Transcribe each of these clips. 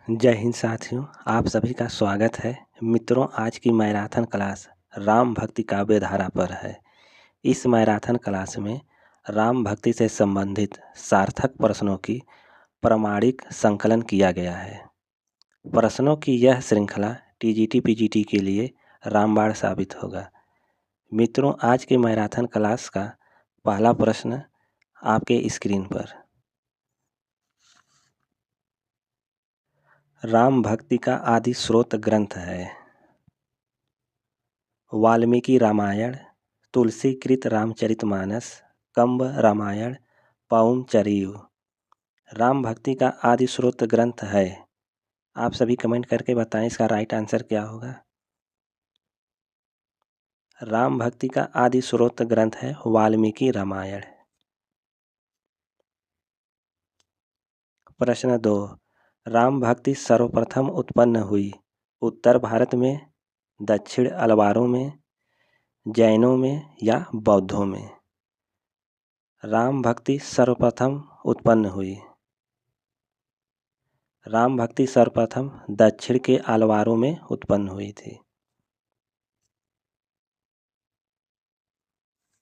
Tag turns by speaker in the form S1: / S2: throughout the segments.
S1: जय हिंद साथियों, आप सभी का स्वागत है। मित्रों, आज की मैराथन क्लास राम भक्ति काव्य धारा पर है। इस मैराथन क्लास में राम भक्ति से संबंधित सार्थक प्रश्नों की प्रामाणिक संकलन किया गया है। प्रश्नों की यह श्रृंखला टीजीटी पीजीटी के लिए रामबाण साबित होगा। मित्रों, आज के मैराथन क्लास का पहला प्रश्न आपके स्क्रीन पर। राम भक्ति का आदि स्रोत ग्रंथ है वाल्मीकि रामायण, तुलसीकृत रामचरितमानस, कंब रामायण, पौम चरियु। राम भक्ति का आदि स्रोत ग्रंथ है। आप सभी कमेंट करके बताएं इसका राइट आंसर क्या होगा। राम भक्ति का आदि स्रोत ग्रंथ है वाल्मीकि रामायण। प्रश्न 2, राम भक्ति सर्वप्रथम उत्पन्न हुई उत्तर भारत में, दक्षिण अलवारों में, जैनों में या बौद्धों में। राम भक्ति सर्वप्रथम उत्पन्न हुई। राम भक्ति सर्वप्रथम दक्षिण के अलवारों में उत्पन्न हुई थी।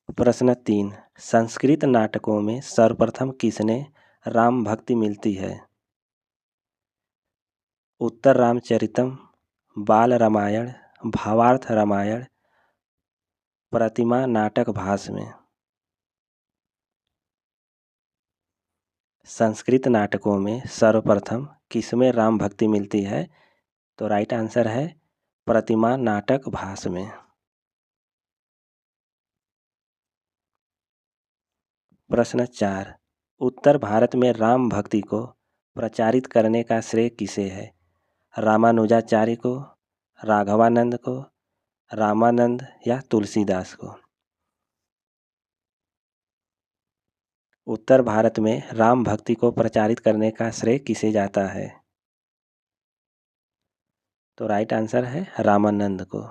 S1: प्रश्न 3, संस्कृत नाटकों में सर्वप्रथम किसने राम भक्ति मिलती है। उत्तर रामचरितम, बाल रामायण, भावार्थ रामायण, प्रतिमा नाटक भास में। संस्कृत नाटकों में सर्वप्रथम किसमें राम भक्ति मिलती है, तो राइट आंसर है प्रतिमा नाटक भास में। प्रश्न 4, उत्तर भारत में राम भक्ति को प्रचारित करने का श्रेय किसे है। रामानुजाचार्य को, राघवानंद को, रामानंद या तुलसीदास को। उत्तर भारत में राम भक्ति को प्रचारित करने का श्रेय किसे जाता है, तो राइट आंसर है रामानंद को।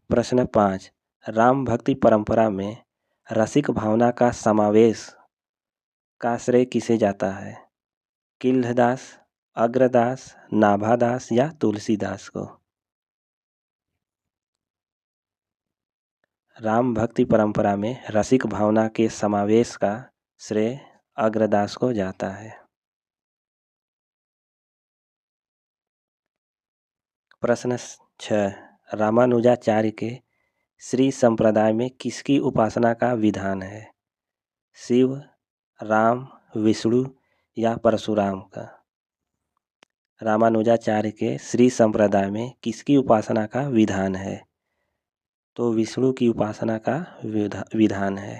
S1: प्रश्न 5, राम भक्ति परंपरा में रसिक भावना का समावेश का श्रेय किसे जाता है। किल्लदास, अग्रदास, नाभादास या तुलसीदास को। राम भक्ति परंपरा में रसिक भावना के समावेश का श्रेय अग्रदास को जाता है। प्रश्न 6, रामानुजाचार्य के श्री संप्रदाय में किसकी उपासना का विधान है। शिव, राम, विष्णु या परशुराम का। रामानुजाचार्य के श्री संप्रदाय में किसकी उपासना का विधान है, तो विष्णु की उपासना का विधान है।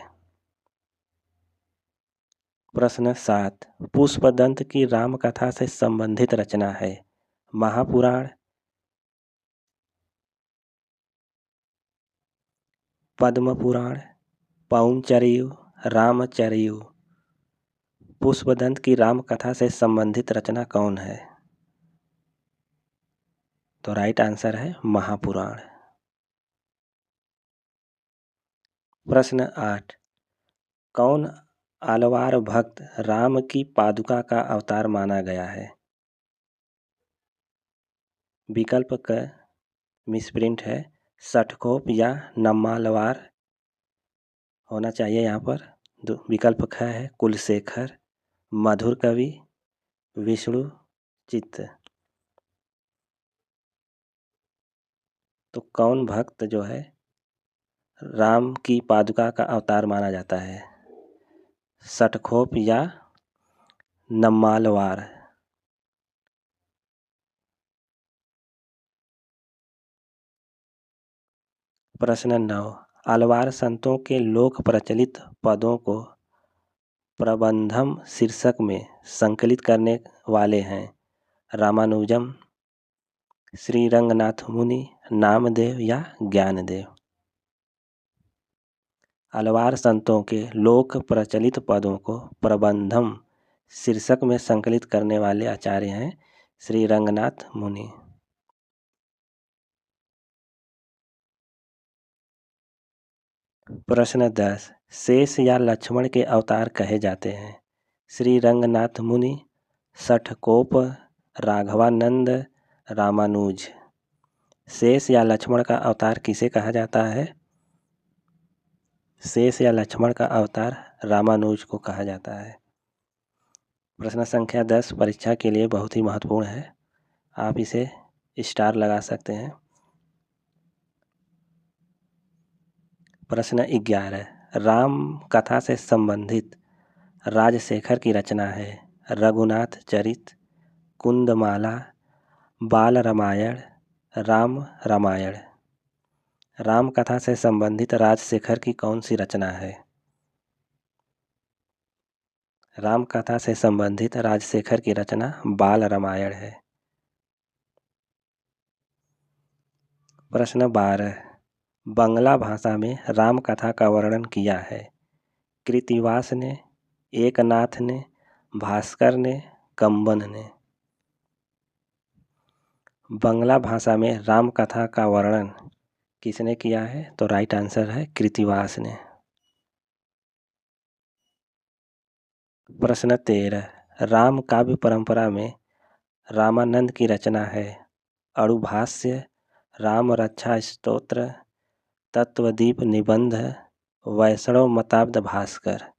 S1: प्रश्न 7, पुष्पदंत की राम कथा से संबंधित रचना है। महापुराण, पद्म पुराण, पौंचरियु, रामचरियु। पुष्पदंत की राम कथा से संबंधित रचना कौन है, तो राइट आंसर है महापुराण। प्रश्न 8, कौन आलवार भक्त राम की पादुका का अवतार माना गया है। विकल्प क मिसप्रिंट है, सठकोप या नम्मालवार होना चाहिए यहाँ पर। विकल्प ख है कुलशेखर, मधुर कवि, विष्णु चित्त। तो कौन भक्त जो है राम की पादुका का अवतार माना जाता है, सठखोप या नम्मालवार। प्रश्न 9, आलवार संतों के लोक प्रचलित पदों को प्रबंधम शीर्षक में संकलित करने वाले हैं। रामानुजम, श्री रंगनाथ मुनि, नामदेव या ज्ञानदेव। आलवार संतों के लोक प्रचलित पदों को प्रबंधम शीर्षक में संकलित करने वाले आचार्य हैं श्री रंगनाथ मुनि। प्रश्न 10, शेष या लक्ष्मण के अवतार कहे जाते हैं। श्री रंगनाथ मुनि, सठकोप, राघवानंद, रामानुज। शेष या लक्ष्मण का अवतार किसे कहा जाता है? शेष या लक्ष्मण का अवतार रामानुज को कहा जाता है। प्रश्न संख्या 10 परीक्षा के लिए बहुत ही महत्वपूर्ण है, आप इसे स्टार लगा सकते हैं। प्रश्न 11 राम कथा से संबंधित राजशेखर की रचना है रघुनाथ चरित, कुंदमाला, बाल रामायण, राम रामायण। राम कथा से संबंधित राजशेखर की कौन सी रचना है? राम कथा से संबंधित राजशेखर की रचना बाल रामायण है। प्रश्न 12 बंगला भाषा में राम कथा का वर्णन किया है कृत्तिवास ने, एकनाथ ने, भास्कर ने, कंबन ने। बंगला भाषा में राम कथा का वर्णन किसने किया है? तो राइट आंसर है कृत्तिवास ने। प्रश्न 13 राम काव्य परंपरा में रामानंद की रचना है अणुभाष्य, राम रक्षा स्तोत्र, तत्वदीप निबंध, वैष्णव मताब्द भास्कर।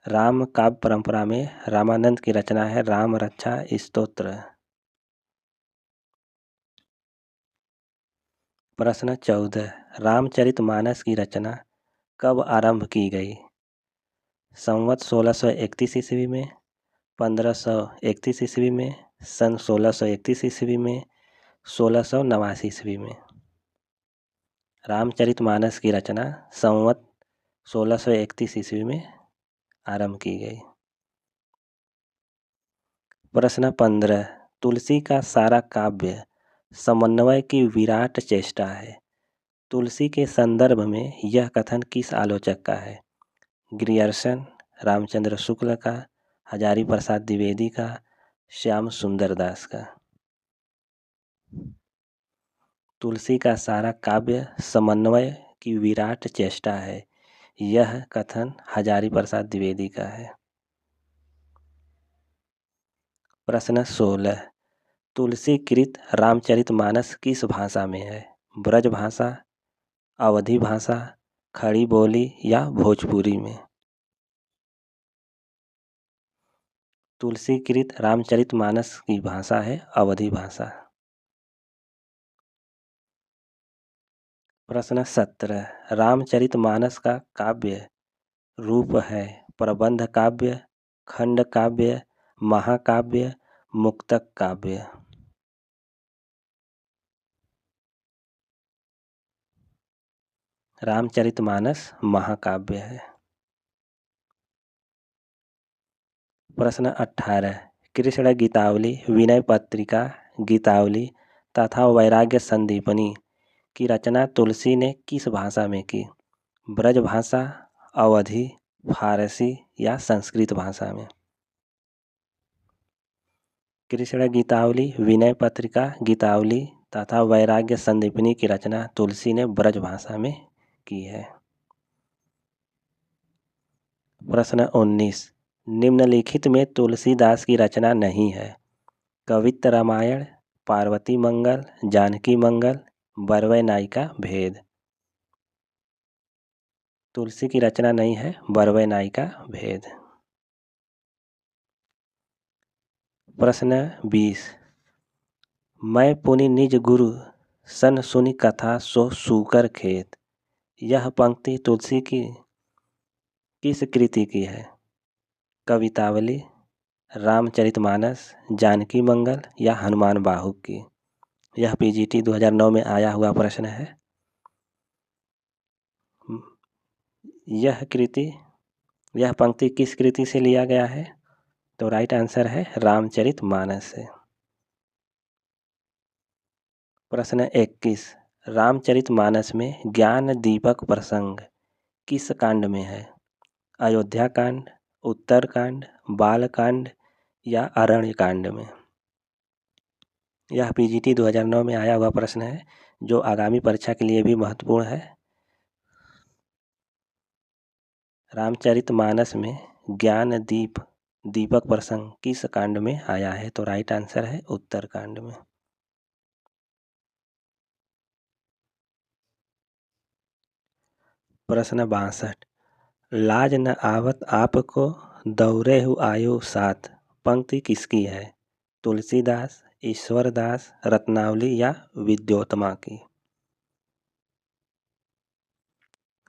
S1: राम काव्य परंपरा में रामानंद की रचना है राम रक्षा स्तोत्र। प्रश्न 14 रामचरितमानस की रचना कब आरंभ की गई? संवत 1631 ईस्वी में, 1531 ईस्वी में, सन 1631 ईस्वी में, 1689 ईस्वी में। रामचरितमानस की रचना संवत 1631 ईस्वी में आरंभ की गई। प्रश्न 15 तुलसी का सारा काव्य समन्वय की विराट चेष्टा है। तुलसी के संदर्भ में यह कथन किस आलोचक का है? ग्रियर्सन, रामचंद्र शुक्ल का, हजारी प्रसाद द्विवेदी का, श्याम सुंदर दास का। तुलसी का सारा काव्य समन्वय की विराट चेष्टा है, यह कथन हजारी प्रसाद द्विवेदी का है। प्रश्न 16 तुलसी कृत रामचरितमानस किस भाषा में है? ब्रज भाषा, अवधी भाषा, खड़ी बोली या भोजपुरी में? तुलसी कृत रामचरितमानस की भाषा है अवधी भाषा। प्रश्न 17 रामचरितमानस का काव्य रूप है प्रबंध काव्य, खंड काव्य, महाकाव्य, मुक्तक काव्य। रामचरितमानस महाकाव्य है। प्रश्न 18 कृष्ण गीतावली, विनय पत्रिका, गीतावली तथा वैराग्य संदीपनी की रचना तुलसी ने किस भाषा में की? ब्रज भाषा, अवधी, फारसी या संस्कृत भाषा में? कृष्ण गीतावली, विनय पत्रिका, गीतावली तथा वैराग्य संदीपनी की रचना तुलसी ने ब्रज भाषा में की है। प्रश्न 19 निम्नलिखित में तुलसीदास की रचना नहीं है कवित्त रामायण, पार्वती मंगल, जानकी मंगल, बरवै नायिका भेद। तुलसी की रचना नहीं है बरवै नायिका भेद। प्रश्न 20 मैं पुनि निज गुरु सन सुनी कथा सो सूकर खेत। यह पंक्ति तुलसी की किस कृति की है? कवितावली, रामचरितमानस, जानकी मंगल या हनुमान बाहुक की? यह पीजीटी 2009 में आया हुआ प्रश्न है। यह पंक्ति किस कृति से लिया गया है? तो राइट आंसर है रामचरितमानस से। प्रश्न 21 रामचरितमानस में ज्ञान दीपक प्रसंग किस कांड में है? अयोध्या कांड, उत्तरकांड, बालकांड या अरण्य कांड में? यह पीजीटी 2009 में आया हुआ प्रश्न है जो आगामी परीक्षा के लिए भी महत्वपूर्ण है। रामचरितमानस में ज्ञान दीपक प्रसंग किस कांड में आया है? तो राइट आंसर है उत्तर कांड में। प्रश्न 62। लाज न आवत आपको दौरे हु आयो साथ पंक्ति किसकी है? तुलसीदास, ईश्वरदास, रत्नावली या विद्योत्तमा की?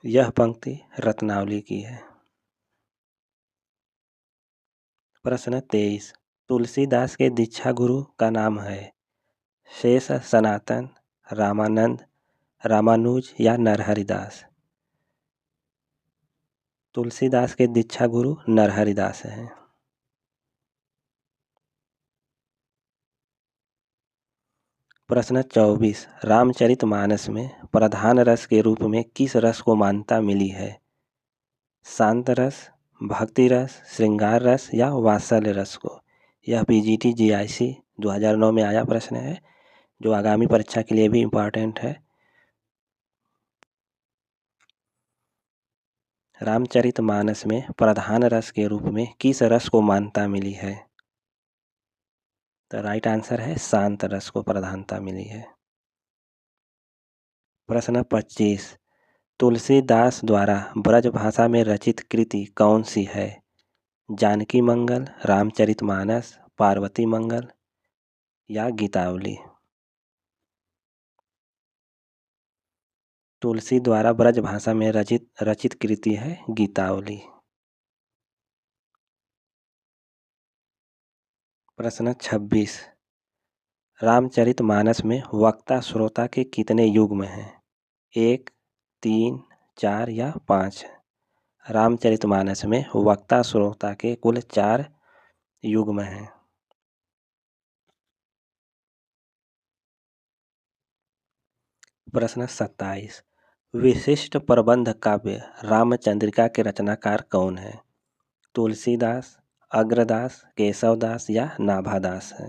S1: यह पंक्ति रत्नावली की है। प्रश्न 23। तुलसीदास के दीक्षा गुरु का नाम है? शेष, सनातन, रामानंद, रामानुज या नरहरिदास? तुलसीदास के दीक्षा गुरु नरहरिदास हैं। प्रश्न 24। रामचरितमानस में प्रधान रस के रूप में किस रस को मान्यता मिली है? शांत रस, भक्ति रस, श्रृंगार रस या वात्सल्य रस को? यह पीजीटी जीआईसी 2009 में आया प्रश्न है, जो आगामी परीक्षा के लिए भी इम्पॉर्टेंट है। रामचरितमानस में प्रधान रस के रूप में किस रस को मान्यता मिली है? तो राइट आंसर है शांत रस को प्रधानता मिली है। प्रश्न 25। तुलसीदास द्वारा ब्रज भाषा में रचित कृति कौन सी है? जानकी मंगल, रामचरितमानस, पार्वती मंगल या गीतावली? तुलसी द्वारा ब्रज भाषा में रचित कृति है गीतावली। प्रश्न 26। रामचरितमानस में वक्ता श्रोता के कितने युग्म हैं? 1, 3, 4 या 5? रामचरितमानस में वक्ता श्रोता के कुल 4 युग्म हैं। प्रश्न 27। विशिष्ट प्रबंध काव्य रामचंद्रिका के रचनाकार कौन है? तुलसीदास, अग्रदास, केशवदास या नाभादास हैं?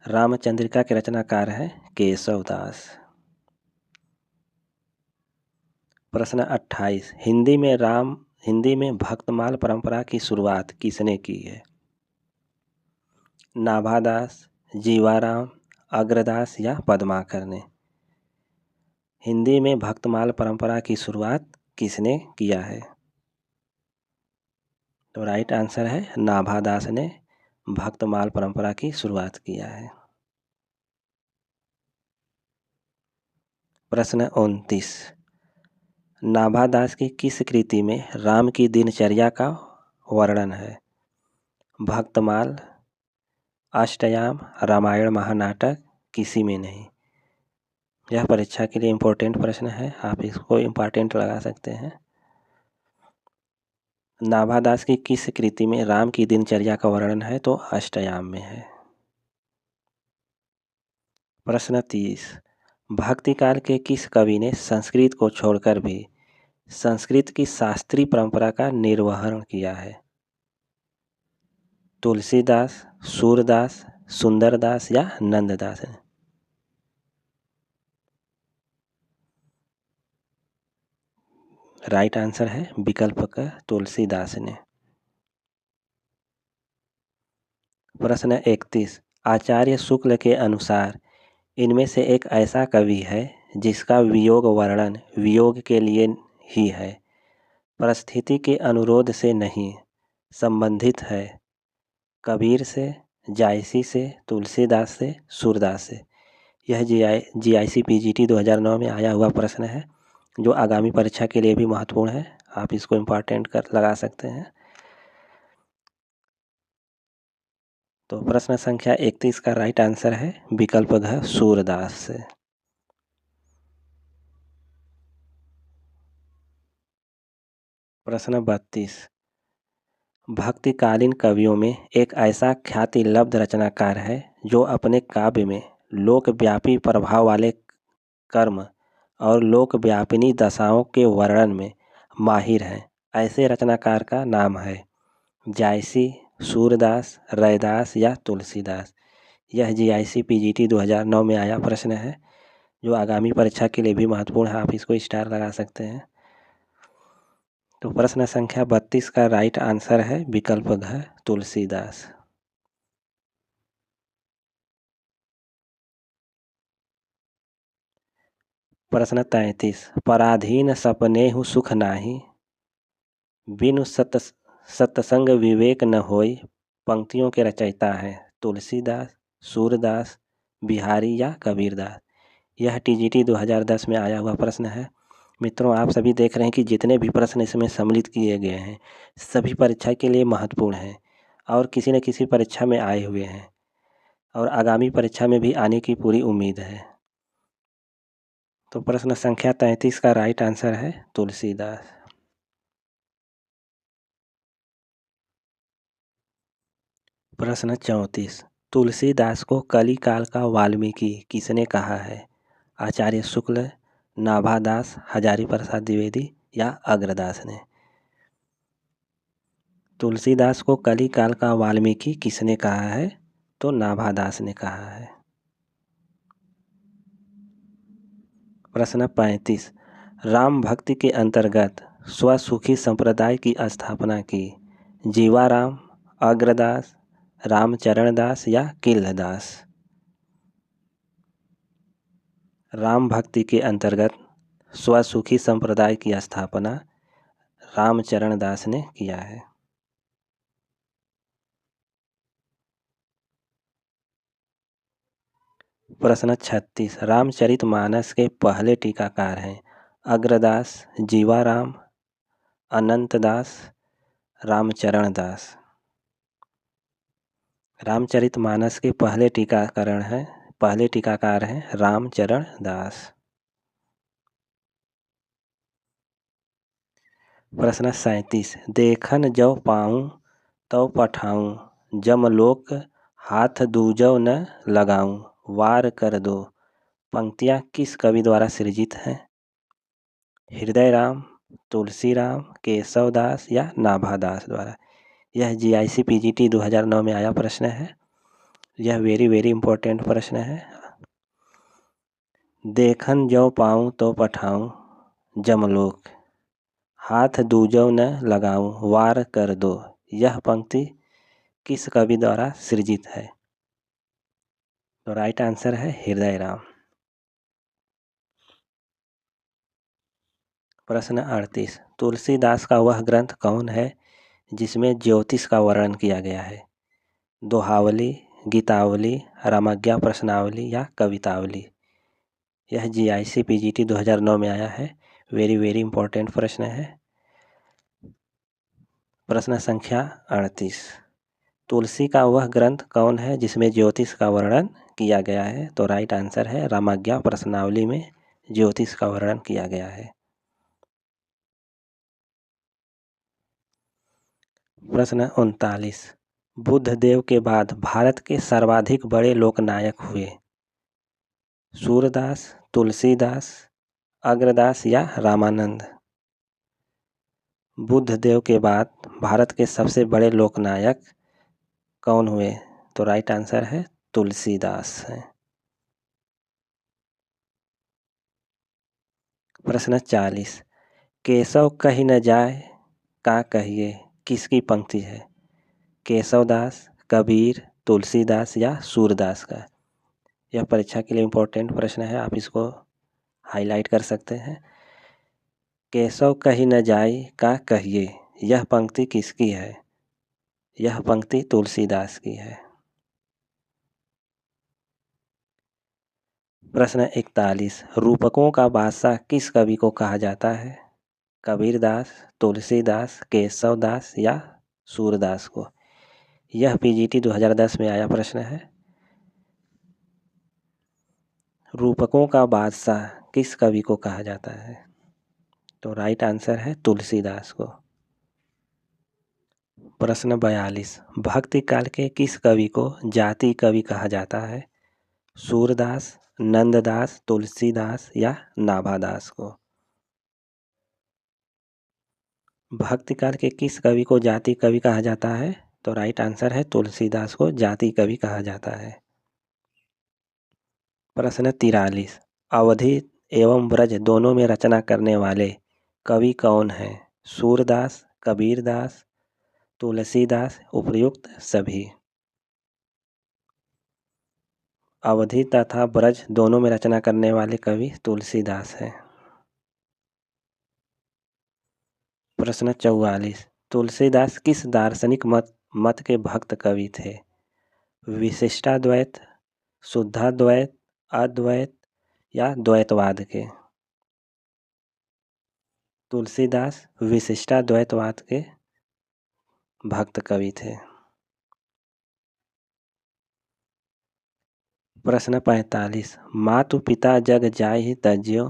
S1: रामचंद्रिका के रचनाकार हैं केशवदास। प्रश्न 28। हिंदी में भक्तमाल परंपरा की शुरुआत किसने की है? नाभादास, जीवाराम, अग्रदास या पद्माकर ने? हिंदी में भक्तमाल परंपरा की शुरुआत किसने किया है? तो राइट आंसर है नाभादास ने भक्तमाल परंपरा की शुरुआत किया है। प्रश्न 29। नाभादास की किस कृति में राम की दिनचर्या का वर्णन है? भक्तमाल, अष्टयाम, रामायण महानाटक, किसी में नहीं? यह परीक्षा के लिए इम्पोर्टेंट प्रश्न है, आप इसको इम्पोर्टेंट लगा सकते हैं। नाभादास की किस कृति में राम की दिनचर्या का वर्णन है? तो अष्टयाम में है। प्रश्न 30। भक्ति काल के किस कवि ने संस्कृत को छोड़कर भी संस्कृत की शास्त्रीय परंपरा का निर्वहन किया है? तुलसीदास, सूरदास, सुंदरदास या नंददास? राइट आंसर है विकल्प का तुलसीदास ने। प्रश्न 31। आचार्य शुक्ल के अनुसार इनमें से एक ऐसा कवि है जिसका वियोग वर्णन वियोग के लिए ही है, परिस्थिति के अनुरोध से नहीं, संबंधित है कबीर से, जायसी से, तुलसीदास से, सूरदास से? यह जीआईसी पीजीटी 2009 में आया हुआ प्रश्न है, जो आगामी परीक्षा के लिए भी महत्वपूर्ण है, आप इसको इम्पोर्टेंट कर लगा सकते हैं। तो प्रश्न संख्या 31 का राइट आंसर है विकल्प घ सूरदास से। प्रश्न 32। भक्तिकालीन कवियों में एक ऐसा ख्याति लब्ध रचनाकार है जो अपने काव्य में लोकव्यापी प्रभाव वाले कर्म और लोकव्यापिनी दशाओं के वर्णन में माहिर हैं। ऐसे रचनाकार का नाम है? जायसी, सूरदास, रैदास या तुलसीदास? यह जीआईसी पीजीटी 2009 में आया प्रश्न है, जो आगामी परीक्षा के लिए भी महत्वपूर्ण है, आप इसको स्टार लगा सकते हैं। तो प्रश्न संख्या 32 का राइट आंसर है विकल्प घ तुलसीदास। प्रश्न 33 पराधीन सपनेहु सुख नाही, बिनु सत्संग विवेक न होय। पंक्तियों के रचयिता हैं तुलसीदास, सूरदास, बिहारी या कबीरदास। यह टीजीटी 2010 में आया हुआ प्रश्न है। मित्रों, आप सभी देख रहे हैं कि जितने भी प्रश्न इसमें सम्मिलित किए गए हैं सभी परीक्षा के लिए महत्वपूर्ण हैं और किसी न किसी परीक्षा में आए हुए हैं और आगामी परीक्षा में भी आने की पूरी उम्मीद है। तो प्रश्न संख्या 33 का राइट आंसर है तुलसीदास। प्रश्न 34 तुलसीदास को कली काल का वाल्मीकि किसने कहा है? आचार्य शुक्ल, नाभादास, हजारी प्रसाद द्विवेदी या अग्रदास ने? तुलसीदास को कली काल का वाल्मीकि किसने कहा है? तो नाभादास ने कहा है। प्रश्न 35 राम भक्ति के अंतर्गत स्वसुखी संप्रदाय की स्थापना की जीवाराम, अग्रदास, रामचरण दास या किल्लदास? राम भक्ति के अंतर्गत स्वसुखी संप्रदाय की स्थापना रामचरण दास ने किया है। प्रश्न 36 रामचरितमानस के पहले टीकाकार हैं अग्रदास, जीवाराम, अनंतदास, रामचरण दास। रामचरितमानस के पहले टीकाकार हैं रामचरण दास। प्रश्न 37 देखन जौ पाऊँ तौ पठाऊँ, जमलोक हाथ दूजौ न लगाऊँ, वार कर दो। पंक्तियाँ किस कवि द्वारा सृजित हैं? हृदयराम, तुलसीराम, केशवदास या नाभादास द्वारा? यह जीआईसी पीजीटी 2009 में आया प्रश्न है। यह वेरी इंपॉर्टेंट प्रश्न है। देखन जौ पाऊँ तो पठाऊँ, जमलोक हाथ दूजौ न लगाऊँ, वार कर दो। यह पंक्ति किस कवि द्वारा सृजित है? तो राइट आंसर है हृदयराम। प्रश्न 38 तुलसीदास का वह ग्रंथ कौन है जिसमें ज्योतिष का वर्णन किया गया है? दोहावली, गीतावली, रामाज्ञा प्रश्नावली या कवितावली? यह जीआईसी पीजीटी 2009 में आया है। वेरी इंपॉर्टेंट प्रश्न है। प्रश्न संख्या 38 तुलसी का वह ग्रंथ कौन है जिसमें ज्योतिष का वर्णन किया गया है? तो राइट आंसर है रामाज्ञा प्रश्नावली में ज्योतिष का वर्णन किया गया है। प्रश्न 39 बुद्ध देव के बाद भारत के सर्वाधिक बड़े लोकनायक हुए? सूरदास, तुलसीदास, अग्रदास या रामानंद? बुद्ध देव के बाद भारत के सबसे बड़े लोकनायक कौन हुए? तो राइट आंसर है तुलसीदास है। प्रश्न 40 केशव कही न जाए का कहिए किसकी पंक्ति है? केशवदास, कबीर, तुलसीदास या सूरदास का? यह परीक्षा के लिए इम्पोर्टेंट प्रश्न है, आप इसको हाईलाइट कर सकते हैं। केशव कही न जाए का कहिए यह पंक्ति किसकी है? यह पंक्ति तुलसीदास की है। प्रश्न 41 रूपकों का बादशाह किस कवि को कहा जाता है? कबीरदास, तुलसीदास, केशवदास या सूरदास को? यह पीजीटी 2010 में आया प्रश्न है। रूपकों का बादशाह किस कवि को कहा जाता है? तो राइट आंसर है तुलसीदास को। प्रश्न 42 भक्ति काल के किस कवि को जाति कवि कहा जाता है? सूरदास, नंददास, तुलसीदास या नाभादास को? भक्ति काल के किस कवि को जाति कवि कहा जाता है? तो राइट आंसर है तुलसीदास को जाति कवि कहा जाता है। प्रश्न 43 अवधि एवं ब्रज दोनों में रचना करने वाले कवि कौन हैं? सूरदास, कबीरदास, तुलसीदास, उपर्युक्त सभी। अवधि तथा ब्रज दोनों में रचना करने वाले कवि तुलसीदास हैं। प्रश्न 44। तुलसीदास किस दार्शनिक मत के भक्त कवि थे? विशिष्टाद्वैत, शुद्धाद्वैत, अद्वैत या द्वैतवाद के? तुलसीदास विशिष्टाद्वैतवाद के भक्त कवि थे। प्रश्न 45। मातु पिता जग जाहि तज्यो,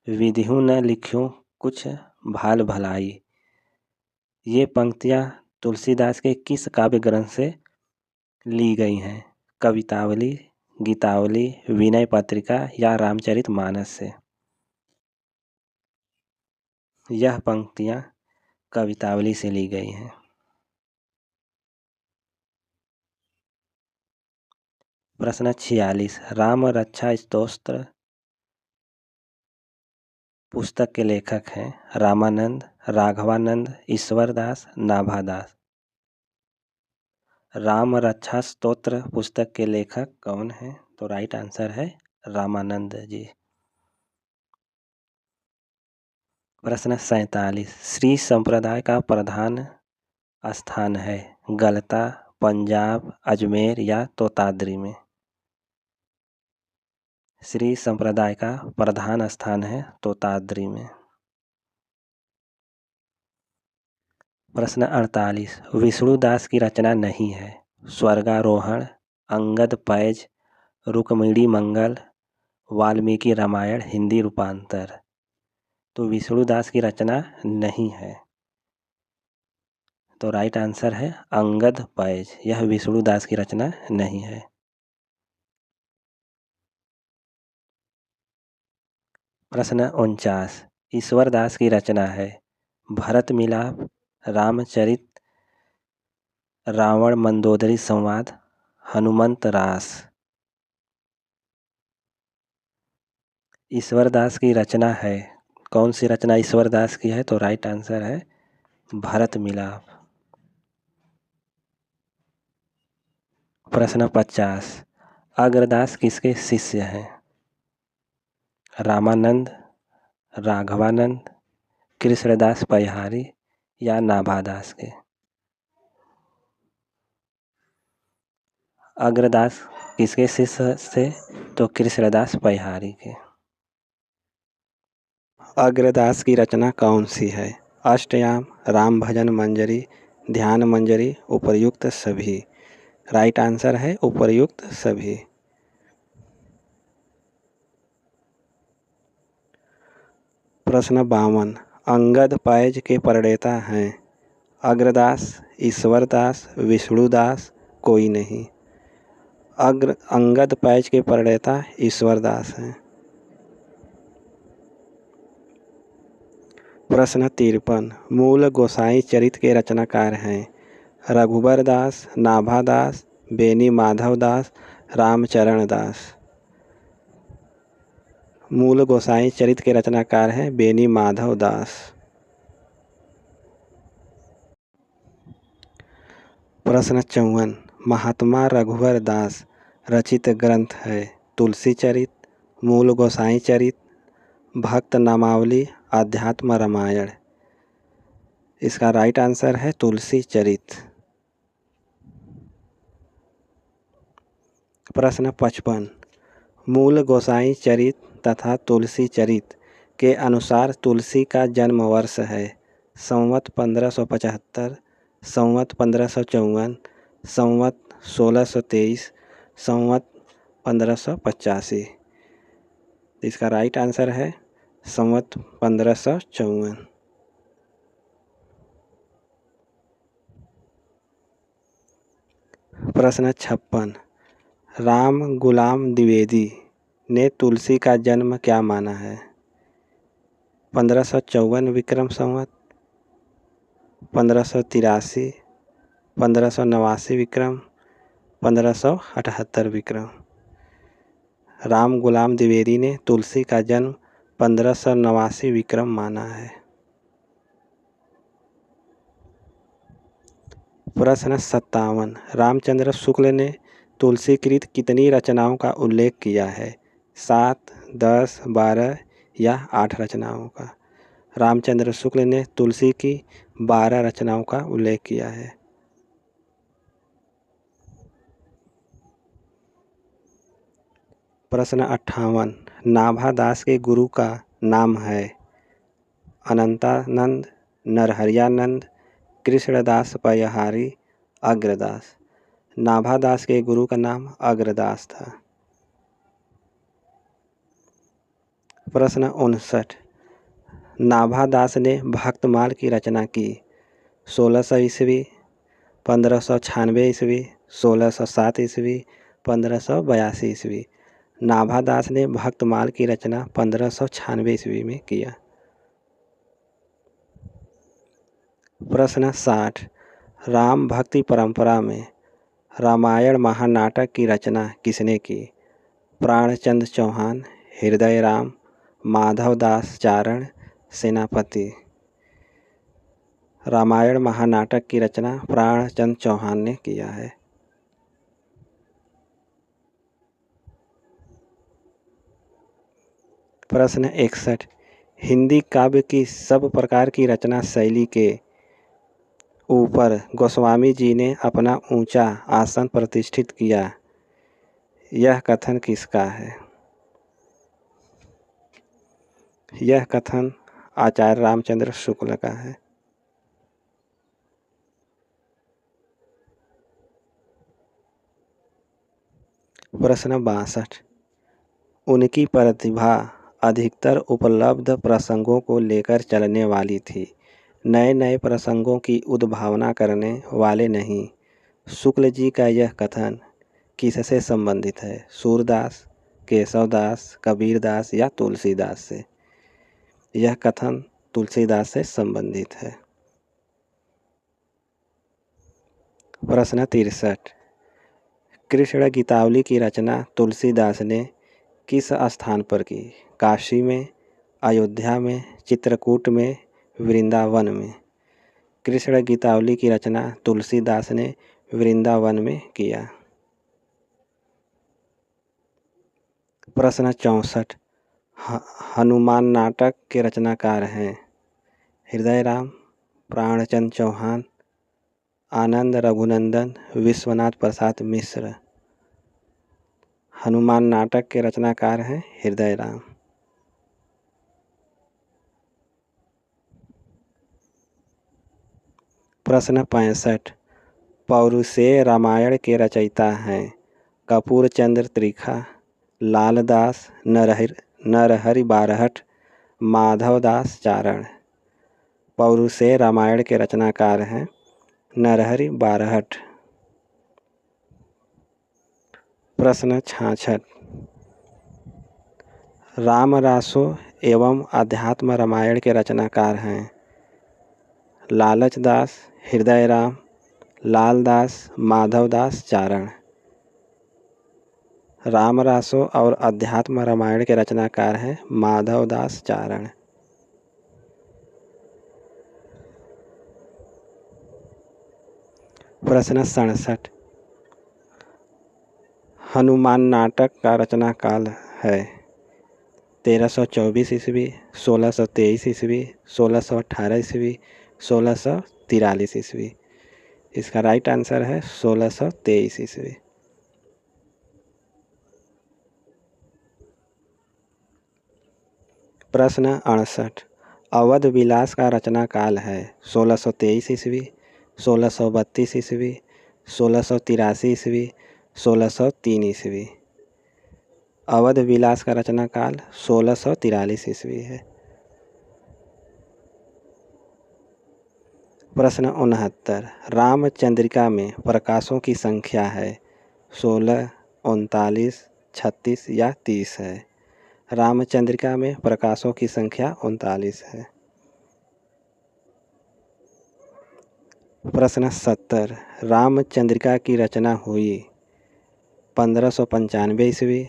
S1: विधिहु न लिख्यो कुछ भाल भलाई। ये पंक्तियाँ तुलसीदास के किस काव्य ग्रंथ से ली गई हैं? कवितावली, गीतावली, विनय पत्रिका या रामचरितमानस से? यह पंक्तियाँ कवितावली से ली गई हैं। प्रश्न 46। राम रक्षा स्तोत्र पुस्तक के लेखक हैं रामानंद, राघवानंद, ईश्वरदास, नाभादास। राम रक्षा स्तोत्र पुस्तक के लेखक कौन हैं? तो राइट आंसर है रामानंद जी। प्रश्न 47। श्री संप्रदाय का प्रधान स्थान है गलता, पंजाब, अजमेर या तोताद्री में? श्री संप्रदाय का प्रधान स्थान है तोताद्री में। प्रश्न 48। विष्णुदास की रचना नहीं है? स्वर्गारोहण, अंगद पैज, रुक्मिणी मंगल, वाल्मीकि रामायण हिंदी रूपांतर। तो विष्णुदास की रचना नहीं है। तो राइट आंसर है अंगद पैज। यह विष्णुदास की रचना नहीं है। प्रश्न 49। ईश्वरदास की रचना है भरत मिलाप, रामचरित, रावण मंदोदरी संवाद, हनुमंत रास। ईश्वरदास की रचना है, कौन सी रचना ईश्वरदास की है? तो राइट आंसर है भरत मिलाप। प्रश्न 50। अग्रदास किसके शिष्य हैं? रामानंद, राघवानंद, कृष्णदास परिहारी या नाभादास के? अग्रदास किसके शिष्य से? तो कृष्णदास परिहारी के। अग्रदास की रचना कौन सी है? अष्टयाम, राम भजन मंजरी, ध्यान मंजरी, उपर्युक्त सभी। राइट आंसर है उपर्युक्त सभी। प्रश्न 52। अंगद पैज के प्रणेता हैं अग्रदास, ईश्वरदास, विष्णुदास, कोई नहीं। अंगद पैज के प्रणेता ईश्वरदास हैं। प्रश्न 53। मूल गोसाई चरित के रचनाकार हैं रघुबर दास, नाभादास, बेनी माधव दास, रामचरण दास। मूल गोसाई चरित के रचनाकार हैं बेनी माधव दास। प्रश्न 54। महात्मा रघुवर दास रचित ग्रंथ है तुलसी चरित, मूल गोसाई चरित, भक्त नामावली, आध्यात्म रामायण। इसका राइट आंसर है तुलसी चरित। प्रश्न 55। मूल गोसाई चरित तथा तुलसी चरित के अनुसार तुलसी का जन्म वर्ष है संवत 1575, संवत 1554, संवत 1623, संवत 1585। इसका राइट आंसर है संवत 1554। प्रश्न 56। राम गुलाम द्विवेदी ने तुलसी का जन्म क्या माना है? 1554 विक्रम संवत, 1583, 1589 विक्रम, 1578 विक्रम। राम गुलाम द्विवेदी ने तुलसी का जन्म 1589 विक्रम माना है।
S2: प्रश्न 57, रामचंद्र शुक्ल ने तुलसीकृत कितनी रचनाओं का उल्लेख किया है? 7, 10, 12 या 8 रचनाओं का? रामचंद्र शुक्ल ने तुलसी की 12 रचनाओं का उल्लेख किया है। प्रश्न 58, नाभा दास के गुरु का नाम है? अनंतानंद, नरहरियानंद, कृष्णदास पयहारी, अग्रदास। नाभा दास के गुरु का नाम अग्रदास था। प्रश्न 59, नाभा दास ने भक्तमाल की रचना की? 1600 ईस्वी, 1596 ईस्वी, 1607 ईस्वी, 1582 ईस्वी। नाभा दास ने भक्तमाल की रचना 1596 ईस्वी में किया। प्रश्न 60, राम भक्ति परंपरा में रामायण महानाटक की रचना किसने की? प्राणचंद चौहान, हृदय राम, माधव दास चारण, सेनापति। रामायण महानाटक की रचना प्राणचंद चौहान ने किया है। प्रश्न 61, हिंदी काव्य की सब प्रकार की रचना शैली के ऊपर गोस्वामी जी ने अपना ऊंचा आसन प्रतिष्ठित किया, यह कथन किसका है? यह कथन आचार्य रामचंद्र शुक्ल का है। प्रश्न 62, उनकी प्रतिभा अधिकतर उपलब्ध प्रसंगों को लेकर चलने वाली थी, नए नए प्रसंगों की उद्भावना करने वाले नहीं। शुक्ल जी का यह कथन किससे संबंधित है? सूरदास, केशवदास, कबीरदास या तुलसीदास से? यह कथन तुलसीदास से संबंधित है। प्रश्न 63, कृष्ण गीतावली की रचना तुलसीदास ने किस स्थान पर की? काशी में, अयोध्या में, चित्रकूट में, वृंदावन में। कृष्ण गीतावली की रचना तुलसीदास ने वृंदावन में किया। प्रश्न 64, हनुमान नाटक के रचनाकार हैं? हृदय राम, प्राणचंद चौहान, आनंद रघुनंदन, विश्वनाथ प्रसाद मिश्र। हनुमान नाटक के रचनाकार हैं हृदय राम। प्रश्न 65, पौरुषेय रामायण के रचयिता हैं? कपूर चंद्र त्रिखा, लालदास, नरहरि बारहट, माधवदास चारण। पौरुषेय रामायण के रचनाकार हैं नरहरि बारहट। प्रश्न 66, रामरासो एवं अध्यात्म रामायण के रचनाकार हैं? लालचदास, हृदय राम, लालदास, माधवदास चारण। रामरासो और अध्यात्म रामायण के रचनाकार हैं माधवदास चारण। प्रश्न 67, हनुमान नाटक का रचना काल है? 1324 ईस्वी, 1623 ईस्वी, 1618 ईस्वी, 1643 ईस्वी। इसका राइट आंसर है 1623 ईस्वी। प्रश्न 68, अवध विलास का रचना काल है? 1623 ईस्वी, 1632 ईस्वी, 1683 ईस्वी, 1603 ईस्वी। अवध विलास का रचना काल 1643 ईस्वी है। प्रश्न 69, रामचंद्रिका में प्रकाशों की संख्या है? 16, 39, 36 या 30 है? रामचंद्रिका में प्रकाशों की संख्या 39 है। प्रश्न 70, रामचंद्रिका की रचना हुई 1595 ईस्वी,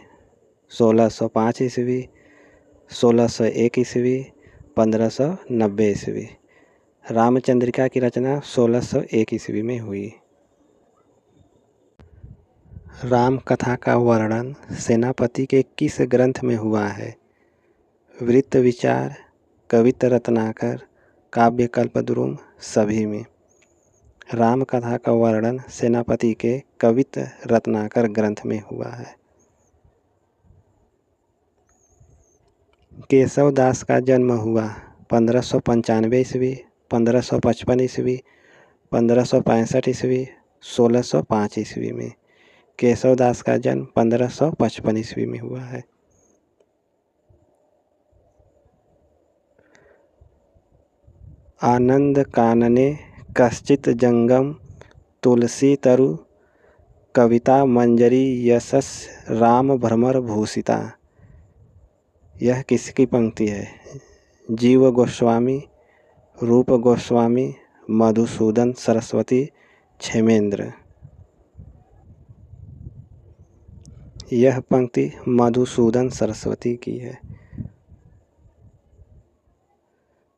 S2: 1605 ईस्वी, 1601 ईस्वी, 1590 ईस्वी। रामचंद्रिका की रचना 1601 ईस्वी में हुई। राम कथा का वर्णन सेनापति के किस ग्रंथ में हुआ है? वृत्त विचार, कवित्त रत्नाकर, काव्य कल्पद्रुम, सभी में। राम कथा का वर्णन सेनापति के कवित्त रत्नाकर ग्रंथ में हुआ है। केशव दास का जन्म हुआ 1595 ईस्वी, 1555 ईस्वी, 1565 ईस्वी, 1605 ईस्वी में। केशव दास का जन्म 1555 ईस्वी में हुआ है। आनंद कानने कश्चित जंगम तुलसी तरु कविता मंजरी यशस राम भ्रमर भूषिता। यह किसकी पंक्ति है? जीव गोस्वामी, रूप गोस्वामी, मधुसूदन सरस्वती, क्षेमेंद्र। यह पंक्ति मधुसूदन सरस्वती की है।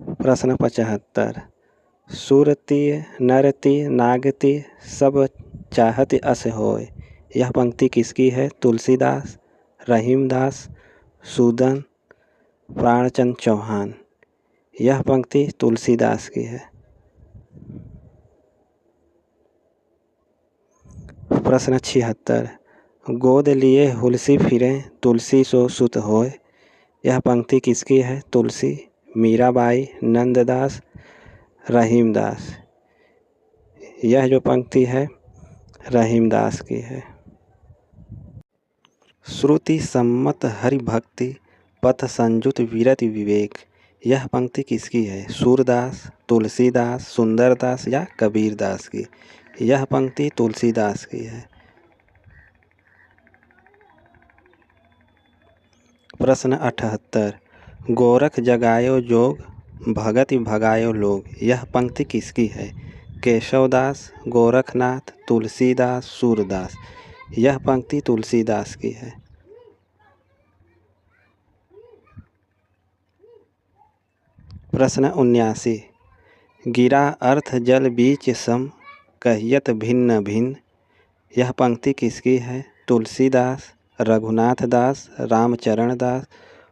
S2: प्रश्न 75। सुरति नरति नागति सब चाहत अस होय। यह पंक्ति किसकी है? तुलसीदास, रहीमदास, सूदन, प्राणचंद चौहान। यह पंक्ति तुलसीदास की है। प्रश्न 76। गोद लिए हुलसी फिरे तुलसी सो सुत होय। यह पंक्ति किसकी है? तुलसी, मीराबाई, नंददास, रहीमदास। यह जो पंक्ति है रहीमदास की है। श्रुति सम्मत हरि भक्ति पथ संयुत विरति विवेक। यह पंक्ति किसकी है? सूरदास, तुलसीदास, सुंदरदास या कबीरदास की। यह पंक्ति तुलसीदास की है। प्रश्न 78। गोरख जगायो जोग भगति भगायो लोग। यह पंक्ति किसकी है? केशवदास, गोरखनाथ, तुलसीदास, सूरदास। यह पंक्ति तुलसीदास की है। प्रश्न 79। गिरा अर्थ जल बीच सम कहियत भिन्न भिन्न। यह पंक्ति किसकी है? तुलसीदास, रघुनाथ दास, रामचरण दास,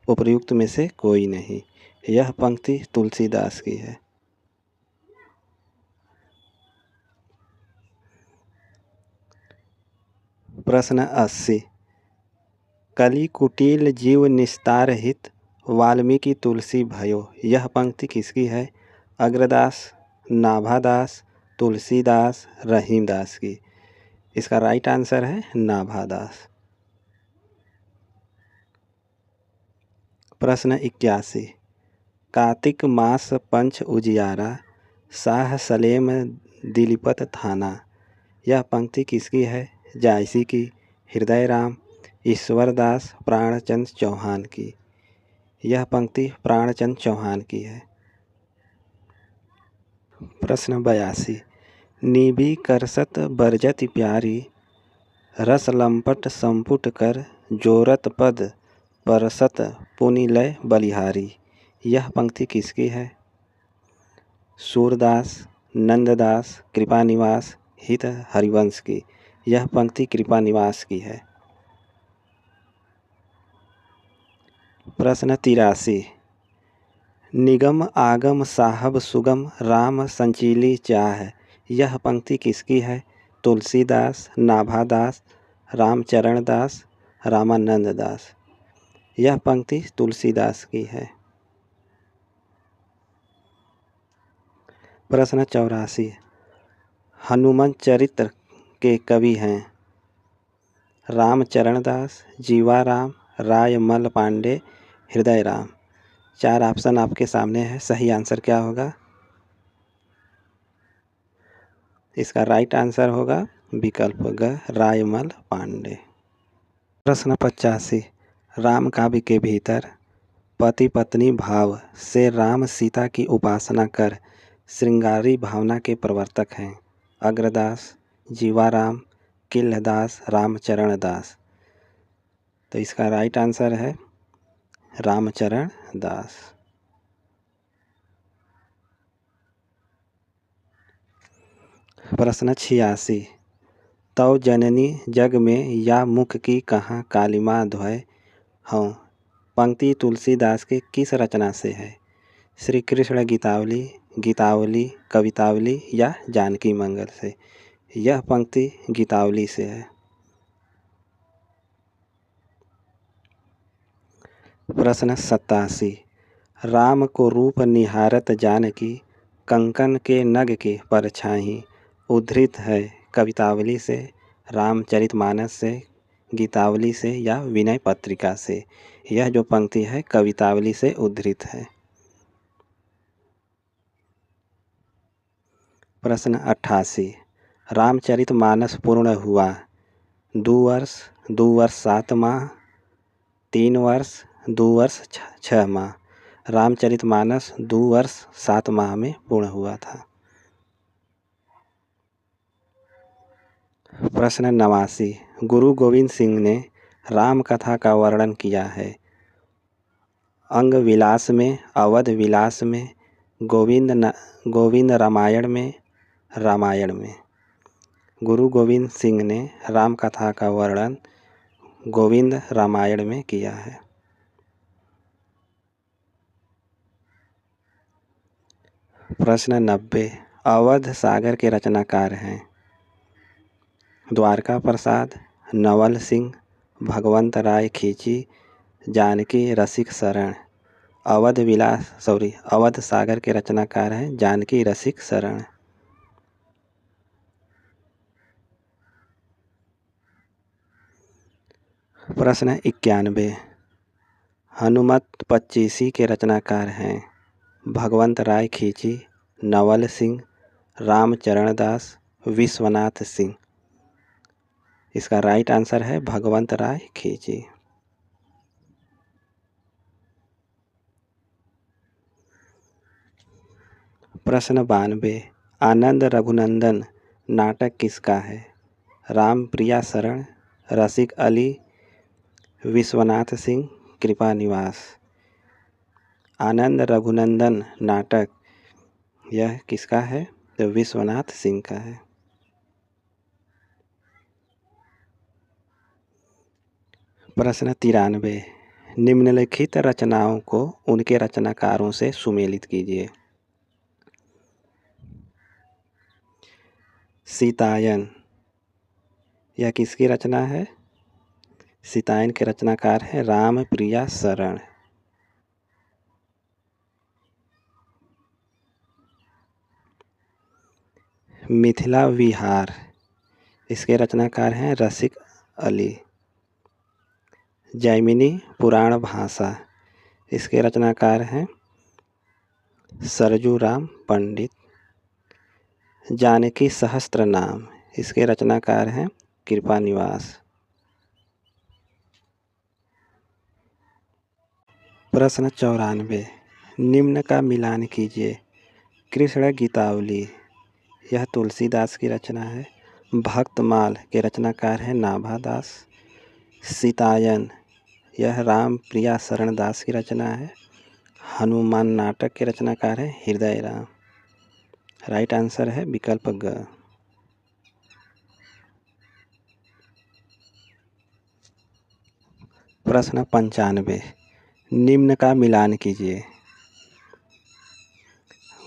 S2: उपर्युक्त में से कोई नहीं। यह पंक्ति तुलसीदास की है। प्रश्न 80। कली कुटिल जीव निस्तार हित वाल्मीकि तुलसी भयो। यह पंक्ति किसकी है? अग्रदास, नाभादास, तुलसीदास, रहीमदास की। इसका राइट आंसर है नाभादास। प्रश्न 81। कार्तिक मास पंच उजियारा शाह सलेम दिलीपत थाना। यह पंक्ति किसकी है? जायसी की, हृदय राम, ईश्वरदास, प्राणचंद चौहान की। यह पंक्ति प्राणचंद चौहान की है। प्रश्न 82। निभि करसत बरजति प्यारी रस लंपट संपुट कर जोरत पद परसत पुनिलय बलिहारी। यह पंक्ति किसकी है? सूरदास, नंददास, कृपानिवास, हित हरिवंश की। यह पंक्ति कृपानिवास की है। प्रश्न 83। निगम आगम साहब सुगम राम संचीली चाह। यह पंक्ति किसकी है? तुलसीदास, नाभादास, रामचरण दास, रामानंद दास। यह पंक्ति तुलसीदास की है। प्रश्न 84। हनुमान चरित्र के कवि हैं रामचरण दास, जीवाराम, रायमल पांडे, हृदय राम। 4 ऑप्शन आपके सामने है। सही आंसर क्या होगा? इसका राइट आंसर होगा विकल्प ग, रायमल पांडे। प्रश्न 85। राम काव्य के भीतर पति पत्नी भाव से राम सीता की उपासना कर श्रृंगारी भावना के प्रवर्तक हैं अग्रदास, जीवाराम, किल्लदास, रामचरण दास। तो इसका राइट आंसर है रामचरण दास। प्रश्न 86। तव जननी जग में या मुख की कहाँ कालिमा ध्वय हों। पंक्ति तुलसीदास के किस रचना से है? श्री कृष्ण गीतावली, गीतावली, कवितावली या जानकी मंगल से? यह पंक्ति गीतावली से है। प्रश्न 87। राम को रूप निहारत जानकी कंकन के नग के परछाई उद्धृत है कवितावली से, रामचरितमानस से, गीतावली से या विनय पत्रिका से? यह जो पंक्ति है कवितावली से उद्धृत है। प्रश्न 88। रामचरितमानस पूर्ण हुआ 2 वर्ष, 2 वर्ष 7 माह, 3 वर्ष, 2 वर्ष 6 माह। रामचरितमानस 2 वर्ष 7 माह में पूर्ण हुआ था। प्रश्न 89। गुरु गोविंद सिंह ने राम कथा का वर्णन किया है अंग विलास में, अवध विलास में, गोविंद रामायण में, रामायण में? गुरु गोविंद सिंह ने राम कथा का वर्णन गोविंद रामायण में किया है। प्रश्न 90। अवध सागर के रचनाकार हैं द्वारका प्रसाद, नवल सिंह, भगवंत राय खींची, जानकी रसिक शरण। अवध सागर के रचनाकार हैं जानकी रसिक शरण। प्रश्न 91। हनुमत पच्चीसी के रचनाकार हैं भगवंत राय खींची, नवल सिंह, रामचरण दास, विश्वनाथ सिंह। इसका राइट आंसर है भगवंत राय खींची। प्रश्न 92। आनंद रघुनंदन नाटक किसका है? राम प्रिया शरण, रसिक अली, विश्वनाथ सिंह, कृपा निवास। आनंद रघुनंदन नाटक यह किसका है? तो विश्वनाथ सिंह का है। प्रश्न 93। निम्नलिखित रचनाओं को उनके रचनाकारों से सुमेलित कीजिए। सीतायन यह किसकी रचना है? सीतायन के रचनाकार है राम प्रिया शरण। मिथिला विहार इसके रचनाकार हैं रसिक अली। जैमिनी पुराण भाषा इसके रचनाकार हैं सरजू राम पंडित। जानकी सहस्त्र नाम इसके रचनाकार हैं कृपा निवास। प्रश्न 94। निम्न का मिलान कीजिए। कृष्ण गीतावली यह तुलसीदास की रचना है। भक्तमाल के रचनाकार हैं नाभादास। सीतायन यह राम प्रिया शरण दास की रचना है। हनुमान नाटक के रचनाकार हैं हृदय राम। राइट आंसर है विकल्प ग। प्रश्न 95। निम्न का मिलान कीजिए।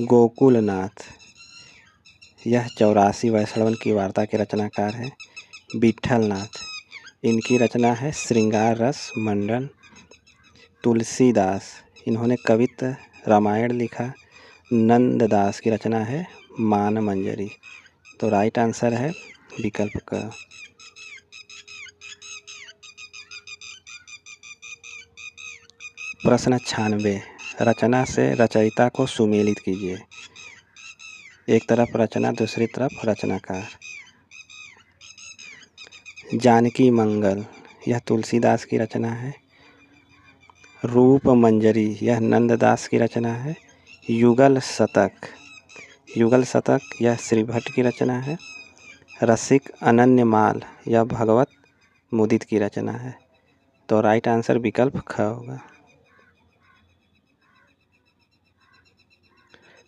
S2: गोकुलनाथ यह 84 वैष्णवन की वार्ता के रचनाकार हैं विठलनाथ। इनकी रचना है श्रृंगार रस मंडन। तुलसीदास इन्होंने कवित्त रामायण लिखा। नंददास की रचना है मान मंजरी। तो राइट आंसर है विकल्प क। प्रश्न 96। रचना से रचयिता को सुमेलित कीजिए। एक तरफ रचना दूसरी तरफ रचनाकार। जानकी मंगल यह तुलसीदास की रचना है। रूप मंजरी यह नंददास की रचना है। युगल शतक यह श्री भट्ट की रचना है। रसिक अनन्यमाल यह भगवत मुदित की रचना है। तो राइट आंसर विकल्प ख होगा।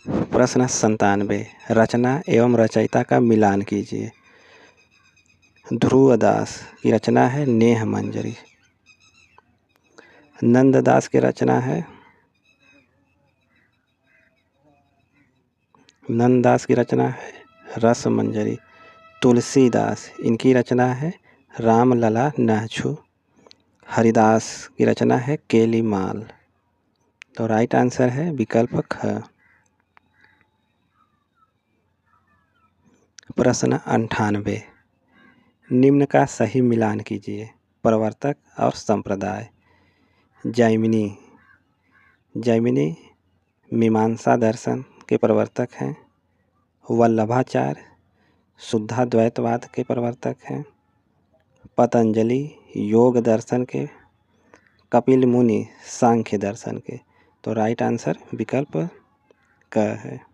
S2: प्रश्न 97, रचना एवं रचयिता का मिलान कीजिए। ध्रुवदास की रचना है नेह मंजरी। नंददास की रचना है रस मंजरी। तुलसीदास इनकी रचना है राम लला नाछू। हरिदास की रचना है केली माल। तो राइट आंसर है विकल्प ख। प्रश्न 98, निम्न का सही मिलान कीजिए। प्रवर्तक और संप्रदाय। जैमिनी मीमांसा दर्शन के प्रवर्तक हैं। वल्लभाचार्य शुद्धाद्वैतवाद के प्रवर्तक हैं। पतंजलि योग दर्शन के। कपिल मुनि सांख्य दर्शन के। तो राइट आंसर विकल्प क है।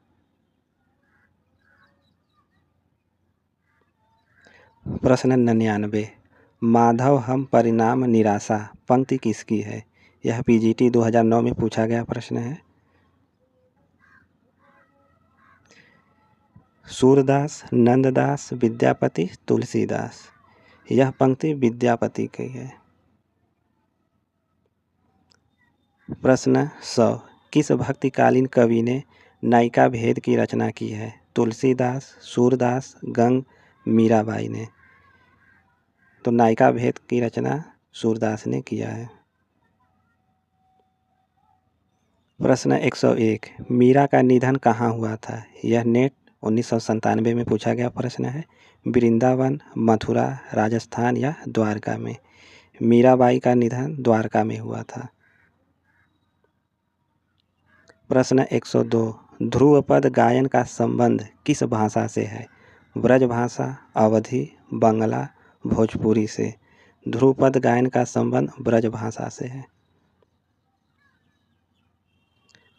S2: प्रश्न 99, माधव हम परिणाम निराशा पंक्ति किसकी है? यह पीजीटी 2009 में पूछा गया प्रश्न है। सूरदास, नंददास, विद्यापति, तुलसीदास। यह पंक्ति विद्यापति की है। प्रश्न 100, किस भक्तिकालीन कवि ने नायिका भेद की रचना की है? तुलसीदास, सूरदास, गंग, मीराबाई ने। तो नायिका भेद की रचना सूरदास ने किया है। प्रश्न 101, मीरा का निधन कहाँ हुआ था? यह नेट 1997 में पूछा गया प्रश्न है। वृंदावन, मथुरा, राजस्थान या द्वारका में। मीराबाई का निधन द्वारका में हुआ था। प्रश्न 102, ध्रुवपद गायन का संबंध किस भाषा से है? ब्रज भाषा, अवधी, बंगला, भोजपुरी से। ध्रुवपद गायन का संबंध ब्रज भाषा से है।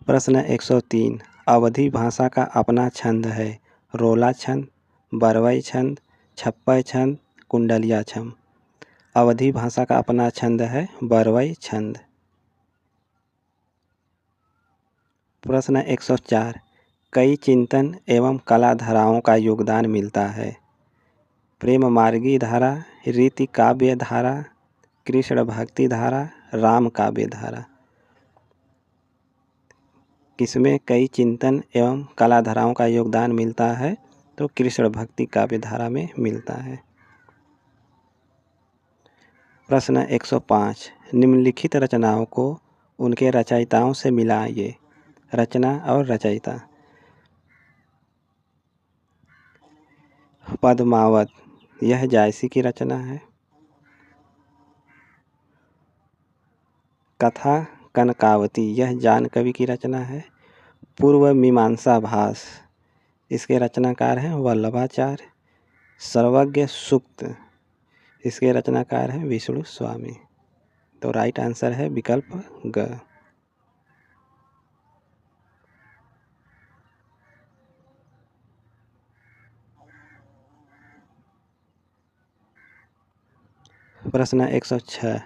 S2: प्रश्न 103, अवधी भाषा का अपना छंद है। रोला छंद, बरवई छंद, छप्पय छंद, कुंडलिया छंद। अवधी भाषा का अपना छंद है बरवई छंद। प्रश्न 104, कई चिंतन एवं कला धाराओं का योगदान मिलता है। प्रेम मार्गी धारा, रीति काव्य धारा, कृष्ण भक्ति धारा, राम काव्य धारा। किसमें कई चिंतन एवं कला धाराओं का योगदान मिलता है? तो कृष्ण भक्ति काव्य धारा में मिलता है। प्रश्न 105, निम्नलिखित रचनाओं को उनके रचयिताओं से मिलाइए। रचना और रचयिता। पद्मावत यह जायसी की रचना है। कथा कनकावती यह जानकवि की रचना है। पूर्व मीमांसा भास इसके रचनाकार हैं वल्लभाचार्य। सर्वज्ञ सूक्त इसके रचनाकार हैं विष्णु स्वामी। तो राइट आंसर है विकल्प ग। प्रश्न 106,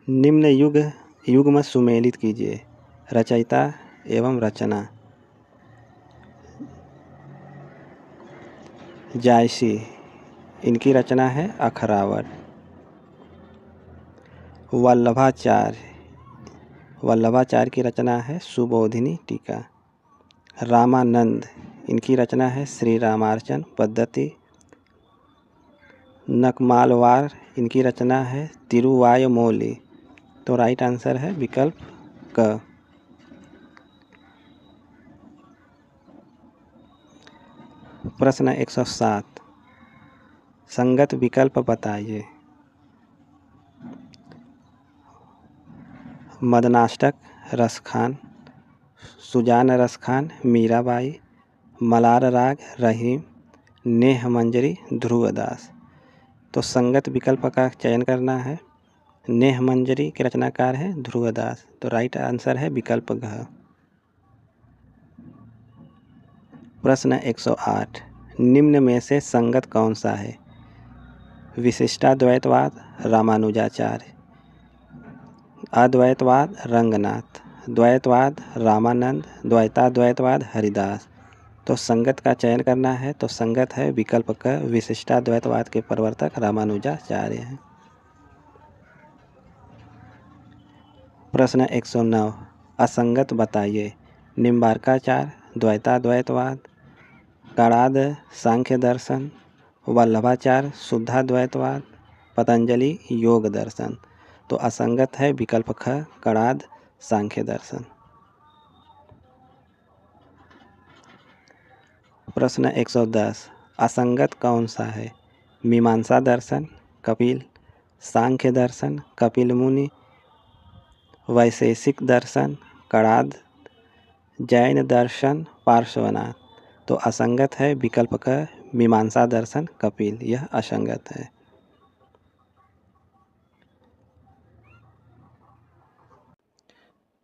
S2: निम्न युग्म सुमेलित कीजिए। रचयिता एवं रचना। जायसी इनकी रचना है अखरावट। वल्लभाचार्य की रचना है सुबोधिनी टीका। रामानंद इनकी रचना है श्री रामार्चन पद्धति। नकमालवार इनकी रचना है तिरुवायमोली। तो राइट आंसर है विकल्प क। प्रश्न 107, संगत विकल्प बताइए। मदनाष्टक रसखान, सुजान रसखान, मीराबाई, मलार राग रहीम, नेह मंजरी ध्रुवदास। तो संगत विकल्प का चयन करना है। नेह मंजरी के रचनाकार हैं ध्रुवदास। तो राइट आंसर है विकल्प घ। प्रश्न 108, निम्न में से संगत कौन सा है? विशिष्टाद्वैतवाद रामानुजाचार्य, अद्वैतवाद रंगनाथ, द्वैतवाद रामानंद, द्वैताद्वैतवाद हरिदास। तो संगत का चयन करना है, तो संगत है विकल्प क, विशिष्टाद्वैतवाद के प्रवर्तक रामानुजाचार्य हैं। प्रश्न 109, असंगत बताइए। निम्बार्काचार्य द्वैताद्वैतवाद, कणाद सांख्य दर्शन, वल्लभाचार्य शुद्धाद्वैतवाद, पतंजलि योग दर्शन। तो असंगत है विकल्प ख, कणाद सांख्य दर्शन। प्रश्न 110, असंगत कौन सा है? मीमांसा दर्शन, कपिल, सांख्य दर्शन, कपिल मुनि, वैशेषिक दर्शन, कणाद, जैन दर्शन, पार्श्वनाथ। तो असंगत है विकल्प क, मीमांसा दर्शन कपिल, यह असंगत है।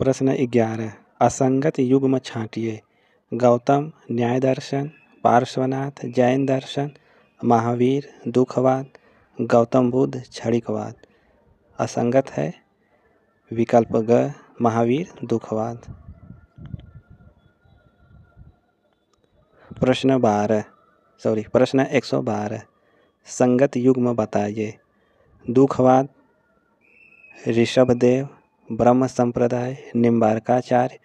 S2: प्रश्न 11, असंगत युग्म छांटिए। गौतम न्याय दर्शन, पार्श्वनाथ जैन दर्शन, महावीर दुखवाद, गौतम बुद्ध क्षणिकवाद। असंगत है विकल्प ग, महावीर दुखवाद। प्रश्न 112, संगत युग्म बताइए। दुखवाद ऋषभदेव, ब्रह्म संप्रदाय, निम्बार्काचार्य,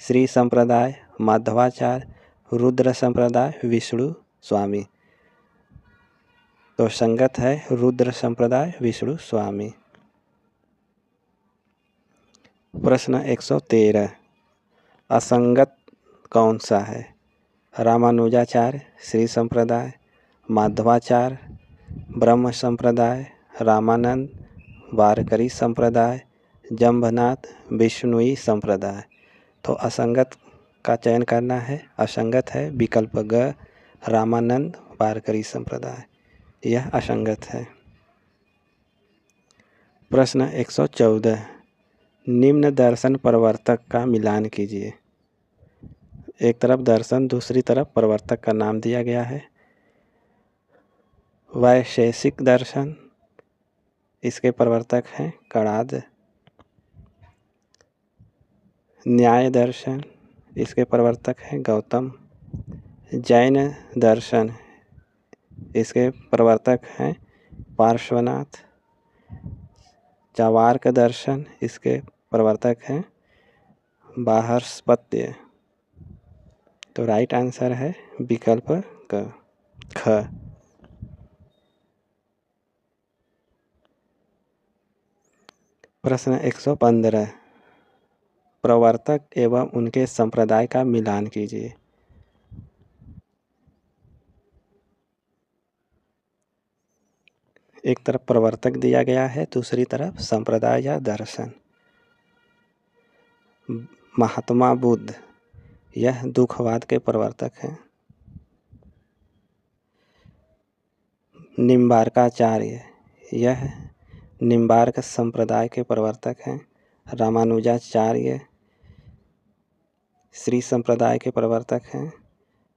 S2: श्री संप्रदाय, माधवाचार्य, रुद्र संप्रदाय, विष्णु स्वामी। तो संगत है रुद्र संप्रदाय, विष्णु स्वामी। प्रश्न 113, असंगत कौन सा है? रामानुजाचार्य, श्री संप्रदाय, माधवाचार्य, ब्रह्म संप्रदाय, रामानंद, वारकरी संप्रदाय, जंभनाथ, बिश्नोई संप्रदाय। तो असंगत का चयन करना है। असंगत है विकल्प ग, रामानंद वारकरी संप्रदाय, यह असंगत है। प्रश्न 114, निम्न दर्शन प्रवर्तक का मिलान कीजिए। एक तरफ दर्शन, दूसरी तरफ प्रवर्तक का नाम दिया गया है। वैशेषिक दर्शन, इसके प्रवर्तक हैं कणाद। न्याय दर्शन, इसके प्रवर्तक हैं गौतम। जैन दर्शन, इसके प्रवर्तक हैं पार्श्वनाथ। चावार्क दर्शन, इसके प्रवर्तक हैं बाहस्पत्य। तो राइट आंसर है विकल्प ख। प्रश्न 115, प्रवर्तक एवं उनके संप्रदाय का मिलान कीजिए। एक तरफ प्रवर्तक दिया गया है, दूसरी तरफ संप्रदाय या दर्शन। महात्मा बुद्ध, यह दुखवाद के प्रवर्तक हैं। निम्बार्काचार्य, यह निम्बार्क संप्रदाय के प्रवर्तक हैं। रामानुजाचार्य श्री संप्रदाय के प्रवर्तक हैं।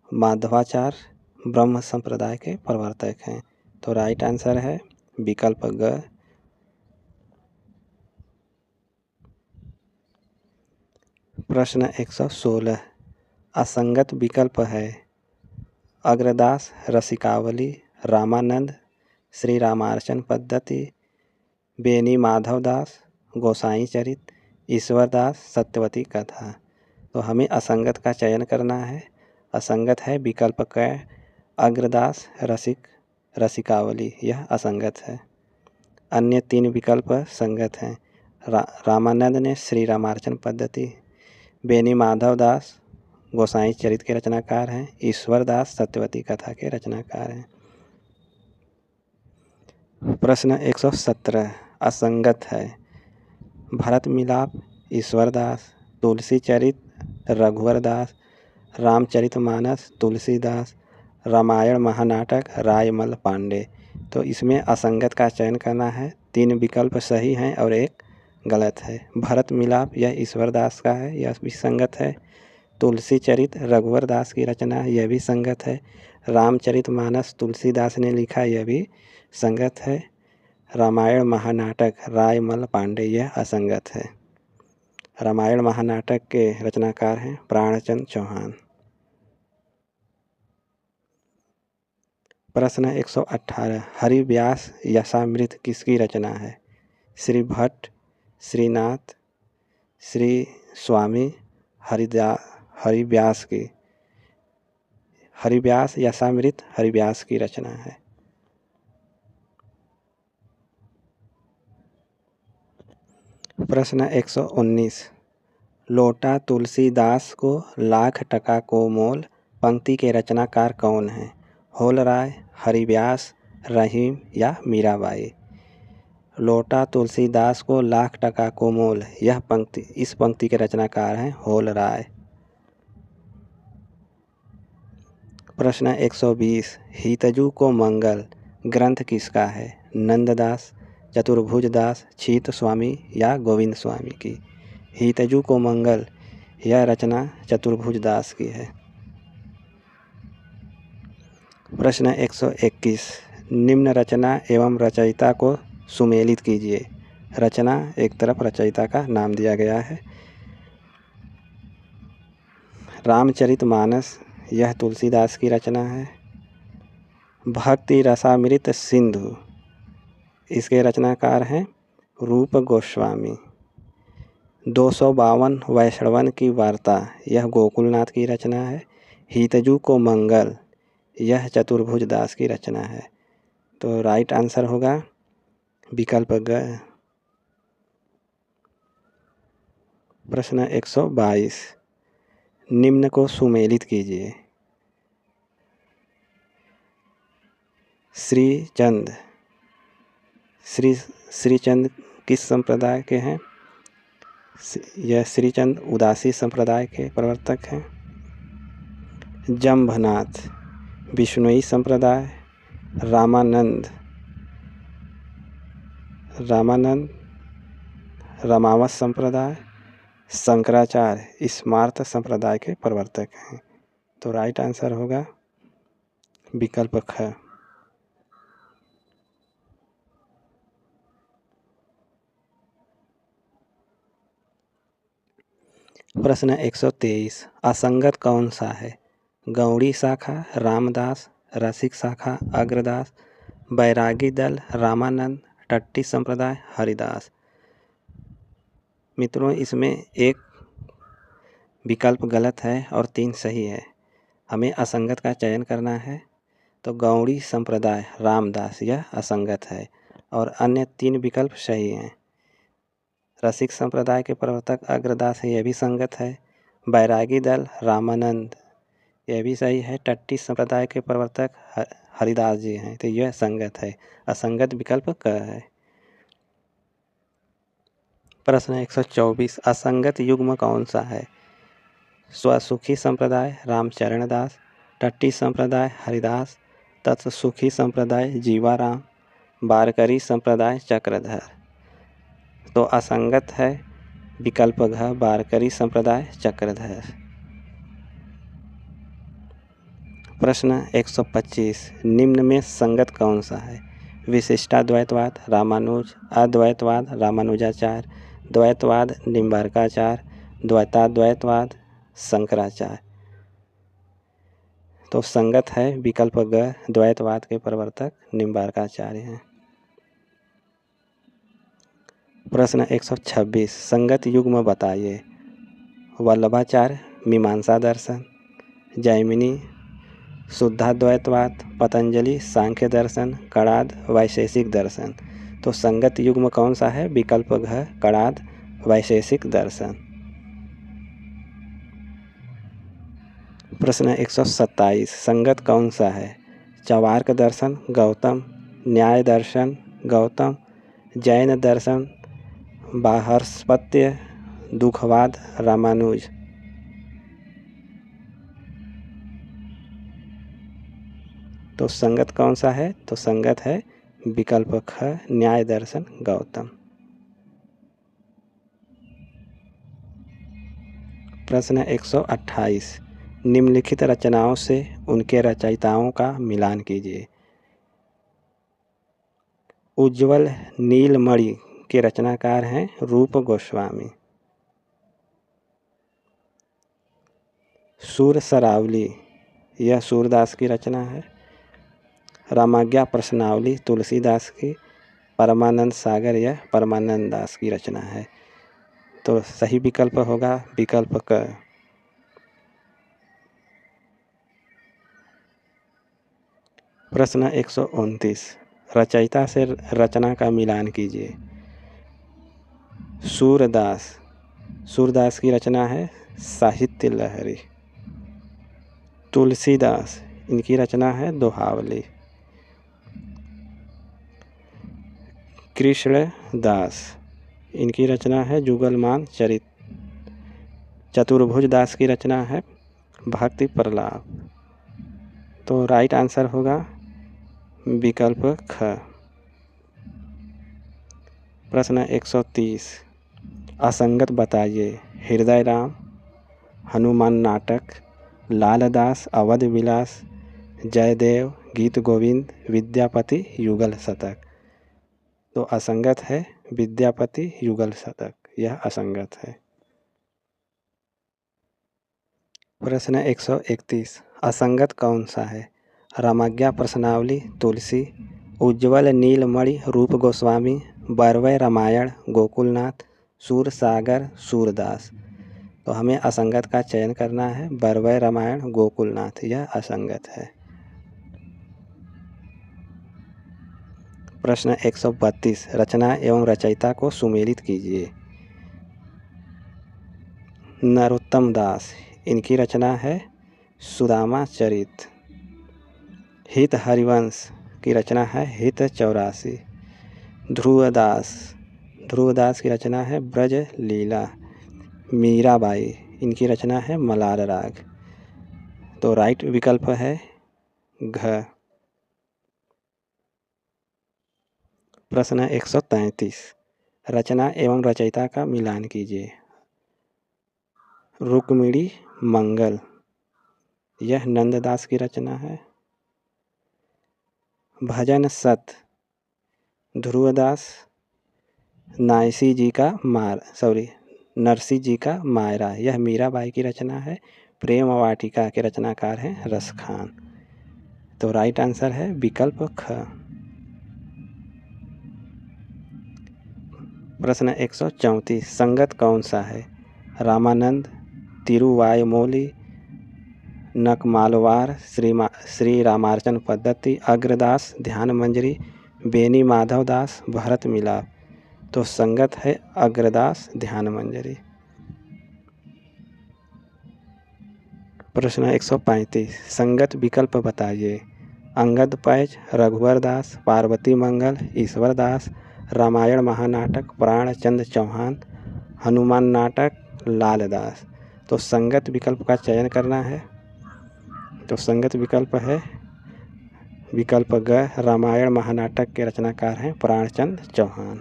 S2: माधवाचार्य ब्रह्म संप्रदाय के प्रवर्तक हैं। तो राइट आंसर है विकल्प ग। प्रश्न 116, असंगत विकल्प है अग्रदास रसिकावली, रामानंद, श्री रामार्चन पद्धति, बेनी माधवदास, गोसाई चरित, ईश्वरदास सत्यवती कथा। तो हमें असंगत का चयन करना है। असंगत है विकल्प क, अग्रदास रसिकावली, यह असंगत है। अन्य 3 विकल्प संगत हैं। रामानंद ने श्री रामार्चन पद्धति, बेनी माधवदास गोसाई चरित के रचनाकार हैं, ईश्वरदास सत्यवती कथा के रचनाकार हैं। प्रश्न 117, असंगत है भरत मिलाप, ईश्वरदास, तुलसी चरित रघुवर दास, रामचरितमानस तुलसीदास, रामायण महानाटक रायमल पांडे। तो इसमें असंगत का चयन करना है। 3 विकल्प सही हैं और 1 गलत है। भरत मिलाप यह ईश्वरदास का है, यह भी संगत है। तुलसी चरित रघुवर दास की रचना, यह भी संगत है। रामचरितमानस तुलसीदास ने लिखा, यह भी संगत है। रामायण महानाटक रायमल पांडे, यह असंगत है। रामायण महानाटक के रचनाकार हैं प्राणचंद चौहान। प्रश्न 118 हरिव्यास यशामृत किसकी रचना है? श्री भट्ट, श्रीनाथ, श्री स्वामी, हरिव्यास की। हरिव्यास यशामृत हरिव्यास की रचना है। प्रश्न 119 लोटा तुलसीदास को लाख टका को मोल पंक्ति के रचनाकार कौन हैं? होलराय, हरिव्यास, रहीम या मीराबाई। लोटा तुलसीदास को लाख टका को मोल इस पंक्ति के रचनाकार हैं होलराय। प्रश्न 120 हितजू को मंगल ग्रंथ किसका है? नंददास, चतुर्भुजदास, छीत स्वामी या गोविंद स्वामी की। हितजू को मंगल यह रचना चतुर्भुजदास की है। प्रश्न 121 निम्न रचना एवं रचयिता को सुमेलित कीजिए। रचना एक तरफ रचयिता का नाम दिया गया है। रामचरितमानस यह तुलसीदास की रचना है। भक्ति रसामृत सिंधु इसके रचनाकार हैं रूप गोस्वामी। 252 वैष्णवन की वार्ता यह गोकुलनाथ की रचना है। हितजू को मंगल यह चतुर्भुजदास की रचना है। तो राइट आंसर होगा विकल्प ग। प्रश्न 122 निम्न को सुमेलित कीजिए। श्रीचंद श्रीचंद किस संप्रदाय के हैं? यह श्रीचंद उदासी संप्रदाय के प्रवर्तक हैं। जंभनाथ विष्णुई संप्रदाय। रामानंद रामावत संप्रदाय। शंकराचार्य स्मार्त संप्रदाय के प्रवर्तक हैं। तो राइट आंसर होगा विकल्प ख। प्रश्न 123 असंगत कौन सा है? गौड़ी शाखा रामदास, रसिक शाखा अग्रदास, बैरागी दल रामानंद, टट्टी संप्रदाय हरिदास। मित्रों इसमें एक विकल्प गलत है और 3 सही है। हमें असंगत का चयन करना है। तो गौड़ी संप्रदाय रामदास यह असंगत है और अन्य 3 विकल्प सही हैं। रसिक संप्रदाय के प्रवर्तक अग्रदास है यह भी संगत है। बैरागी दल रामानंद यह भी सही है। टट्टी संप्रदाय के प्रवर्तक हरिदास जी हैं तो यह संगत है। असंगत विकल्प क है। प्रश्न 124 असंगत युग्म कौन सा है? स्वसुखी संप्रदाय रामचरण दास, टट्टी संप्रदाय हरिदास, तत्सुखी संप्रदाय जीवाराम, वारकरी संप्रदाय चक्रधर। तो असंगत है विकल्प घ वारकरी संप्रदाय चक्रधर। प्रश्न 125 निम्न में संगत कौन सा है? विशिष्टाद्वैतवाद रामानुज, अद्वैतवाद रामानुजाचार्य, द्वैतवाद निम्बार्काचार्य, द्वैताद्वैतवाद शंकराचार्य। तो संगत है विकल्प ग द्वैतवाद के प्रवर्तक निम्बार्काचार्य हैं। प्रश्न 126 संगत युग्म बताइए। वल्लभाचार्य मीमांसा दर्शन, जैमिनी शुद्धाद्वैतवाद, पतंजलि सांख्य दर्शन, कणाद वैशेषिक दर्शन। तो संगत युग्म कौन सा है? विकल्प घ कणाद वैशेषिक दर्शन। प्रश्न 127 संगत कौन सा है? चवार्क दर्शन गौतम, न्याय दर्शन गौतम, जैन दर्शन बाहस्पत्य, दुखवाद रामानुज। तो संगत कौन सा है? तो संगत है विकल्प ख न्याय दर्शन गौतम। प्रश्न 128 निम्नलिखित रचनाओं से उनके रचयिताओं का मिलान कीजिए। उज्ज्वल नीलमणि के रचनाकार हैं रूप गोस्वामी। सूर सरावली यह सूरदास की रचना है। रामाज्ञा प्रश्नावली तुलसीदास की। परमानंद सागर यह परमानंद दास की रचना है। तो सही विकल्प होगा विकल्प क। प्रश्न 129 रचयिता से रचना का मिलान कीजिए। सूरदास की रचना है साहित्य लहरी। तुलसीदास इनकी रचना है दोहावली। कृष्णदास इनकी रचना है जुगलमान चरित। चतुर्भुज दास की रचना है भक्ति प्रलाप। तो राइट आंसर होगा विकल्प ख। प्रश्न 130 असंगत बताइए। हृदय राम, हनुमान नाटक, लालदास अवध विलास, जयदेव गीत गोविंद, विद्यापति युगल शतक। तो असंगत है विद्यापति युगल शतक, यह असंगत है। प्रश्न 131 असंगत कौन सा है। रामाज्ञा प्रश्नावली तुलसी, उज्ज्वल नीलमणि रूप गोस्वामी, बरवय रामायण गोकुलनाथ, सूर सागर सूरदास। तो हमें असंगत का चयन करना है। बरवय रामायण गोकुलनाथ यह असंगत है। प्रश्न 132 रचना एवं रचयिता को सुमेलित कीजिए। नरोत्तम दास इनकी रचना है सुदामा चरित। हित हरिवंश की रचना है हित 84। ध्रुवदास की रचना है ब्रज लीला। मीराबाई इनकी रचना है मलार राग। तो राइट विकल्प है घ। प्रश्न 133 रचना एवं रचयिता का मिलान कीजिए। रुक्मिणी मंगल यह नंददास की रचना है। भजन सत ध्रुवदास नरसी जी का मायरा यह मीराबाई की रचना है। प्रेम वाटिका के रचनाकार हैं रस खान। तो राइट आंसर है विकल्प ख। प्रश्न 134 संगत कौन सा है। रामानंद, तिरुवायुमोली, नकमालवार, श्री रामार्चन पद्धति, अग्रदास, ध्यान मंजरी, बेनी माधव दास, भरत मिलाप। तो संगत है अग्रदास ध्यान मंजरी। प्रश्न 135 संगत विकल्प बताइए। अंगद पैज, रघुवर दास, पार्वती मंगल, ईश्वर दास, रामायण महानाटक प्राणचंद चौहान, हनुमान नाटक लालदास। तो संगत विकल्प का चयन करना है। तो संगत विकल्प है विकल्प ग। रामायण महानाटक के रचनाकार हैं प्राणचंद चौहान।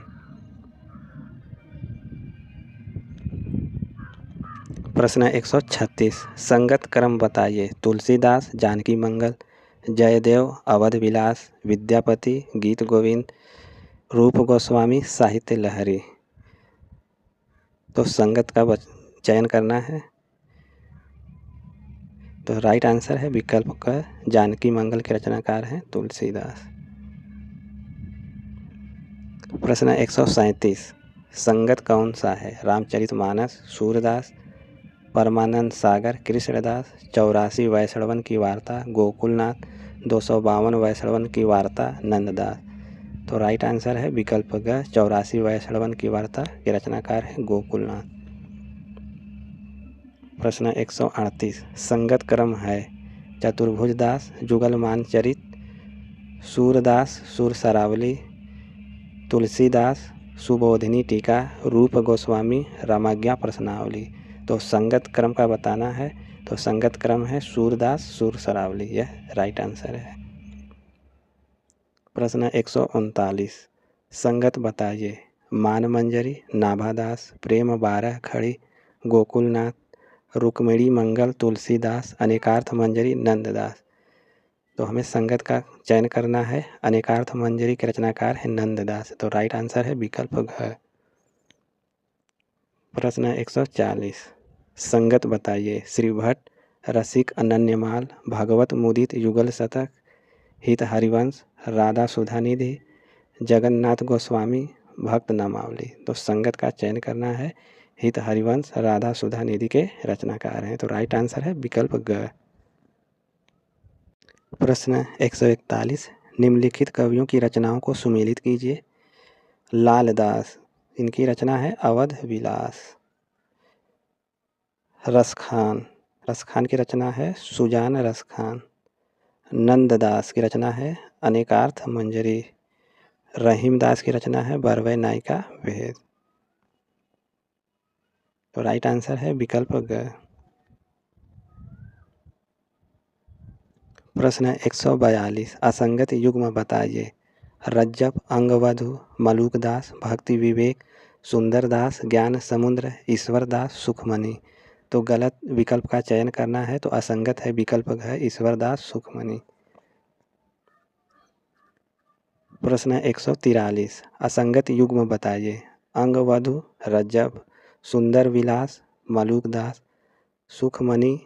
S2: प्रश्न 136 संगत क्रम बताइए। तुलसीदास जानकी मंगल, जयदेव अवध विलास, विद्यापति गीत गोविंद, रूप गोस्वामी साहित्य लहरी। तो संगत का चयन करना है। तो राइट आंसर है विकल्प का जानकी मंगल के रचनाकार हैं तुलसीदास। प्रश्न 137 संगत कौन सा है। रामचरितमानस, सूरदास, परमानंद सागर, कृष्णदास, 84 वैष्णवन की वार्ता गोकुलनाथ, 252 वैष्णवन की वार्ता नंददास। तो राइट आंसर है विकल्प ग। 84 वैष्णवन की वार्ता के रचनाकार है गोकुलनाथ। प्रश्न 138 संगत क्रम है। चतुर्भुज दास, जुगलमान चरित, सूरदास सुर सरावली, तुलसीदास सुबोधिनी टीका, रूप गोस्वामी रामाज्ञा प्रश्नावली। तो संगत क्रम का बताना है। तो संगत क्रम है सूरदास सुर सरावली, यह राइट आंसर है। प्रश्न 139 संगत बताइए। मान मंजरी नाभादास, प्रेम 12 खड़ी गोकुलनाथ, रुक्मिणी मंगल तुलसीदास, अनेकार्थ मंजरी नंददास। तो हमें संगत का चयन करना है। अनेकार्थ मंजरी के रचनाकार है नंददास। तो राइट आंसर है विकल्प घ। प्रश्न 140 संगत बताइए। श्री भट्ट, रसिक अनन्यमाल, भगवत मुदित युगल शतक, हित हरिवंश, राधा सुधा निधि, जगन्नाथ गोस्वामी, भक्त नामावली। तो संगत का चयन करना है। हित हरिवंश राधा सुधा निधि के रचनाकार हैं। तो राइट आंसर है विकल्प ग। प्रश्न 141, निम्नलिखित कवियों की रचनाओं को सुमेलित कीजिए। लाल दास, इनकी रचना है अवध विलास। रसखान, रसखान की रचना है सुजान रसखान। नंददास की रचना है अनेकार्थ मंजरी। रहीमदास की रचना है बरवै नायिका भेद। तो राइट आंसर है विकल्प ग। प्रश्न 142, असंगत युग्म बताइए। रज्जब, अंगवधु, मलूकदास, भक्ति विवेक, सुंदरदास, ज्ञान समुद्र, ईश्वरदास, सुखमणि। तो गलत विकल्प का चयन करना है। तो असंगत है विकल्प है ईश्वरदास सुखमणि। प्रश्न 143, असंगत युग्म बताइए। अंगवधु, रज्जब, सुंदर विलास, मलूकदास, सुखमणि,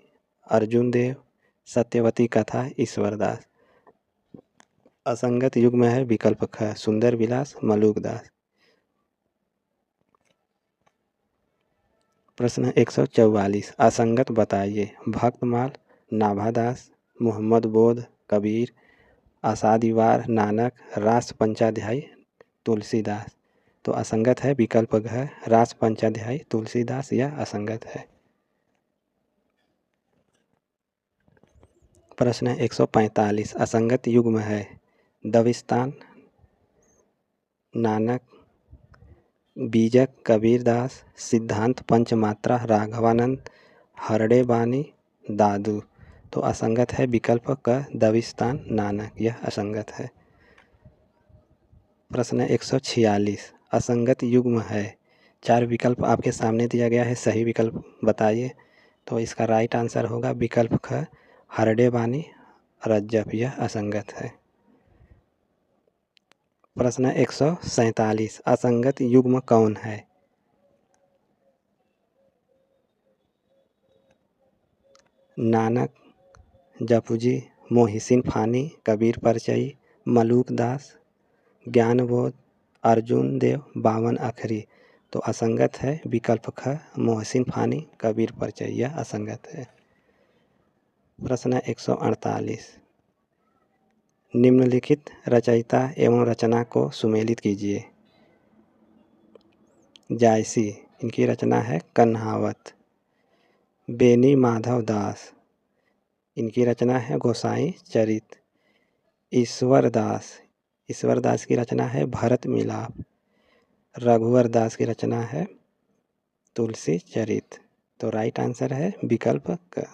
S2: अर्जुन देव, सत्यवती कथा, ईश्वरदास। असंगत युग्म है विकल्प ख सुंदर विलास मलूकदास। प्रश्न 144, असंगत बताइए। भक्तमाल, नाभादास, मोहम्मद बोध, कबीर, आसादीवार, नानक, रास पंचाध्यायी, तुलसीदास। तो असंगत है विकल्प घ रास पंचाध्यायी तुलसीदास, यह असंगत है। प्रश्न 145, असंगत युग्म है। दविस्तान, नानक, बीजक, कबीरदास, सिद्धांत पंचमात्रा, राघवानंद, हरड़े बानी, दादू। तो असंगत है विकल्प क दविस्तान नानक, यह असंगत है। प्रश्न 146, असंगत युग्म है। 4 विकल्प आपके सामने दिया गया है, सही विकल्प बताइए। तो इसका राइट आंसर होगा विकल्प ख हरड़े बानी, रज्जब, यह असंगत है। प्रश्न 147, असंगत युग्म कौन है। नानक, जपुजी, मोहिसिन फानी, कबीर परचई, मलूकदास, ज्ञानबोध, अर्जुन देव, बावन अखरी। तो असंगत है विकल्प ख मोहसिन फानी, कबीर परचई, यह असंगत है। प्रश्न 148, निम्नलिखित रचयिता एवं रचना को सुमेलित कीजिए। जायसी, इनकी रचना है कन्हावत। बेनी माधव दास, इनकी रचना है गोसाई चरित। ईश्वरदास, ईश्वरदास की रचना है भरत मिलाप। रघुवर दास की रचना है तुलसी चरित। तो राइट आंसर है विकल्प क।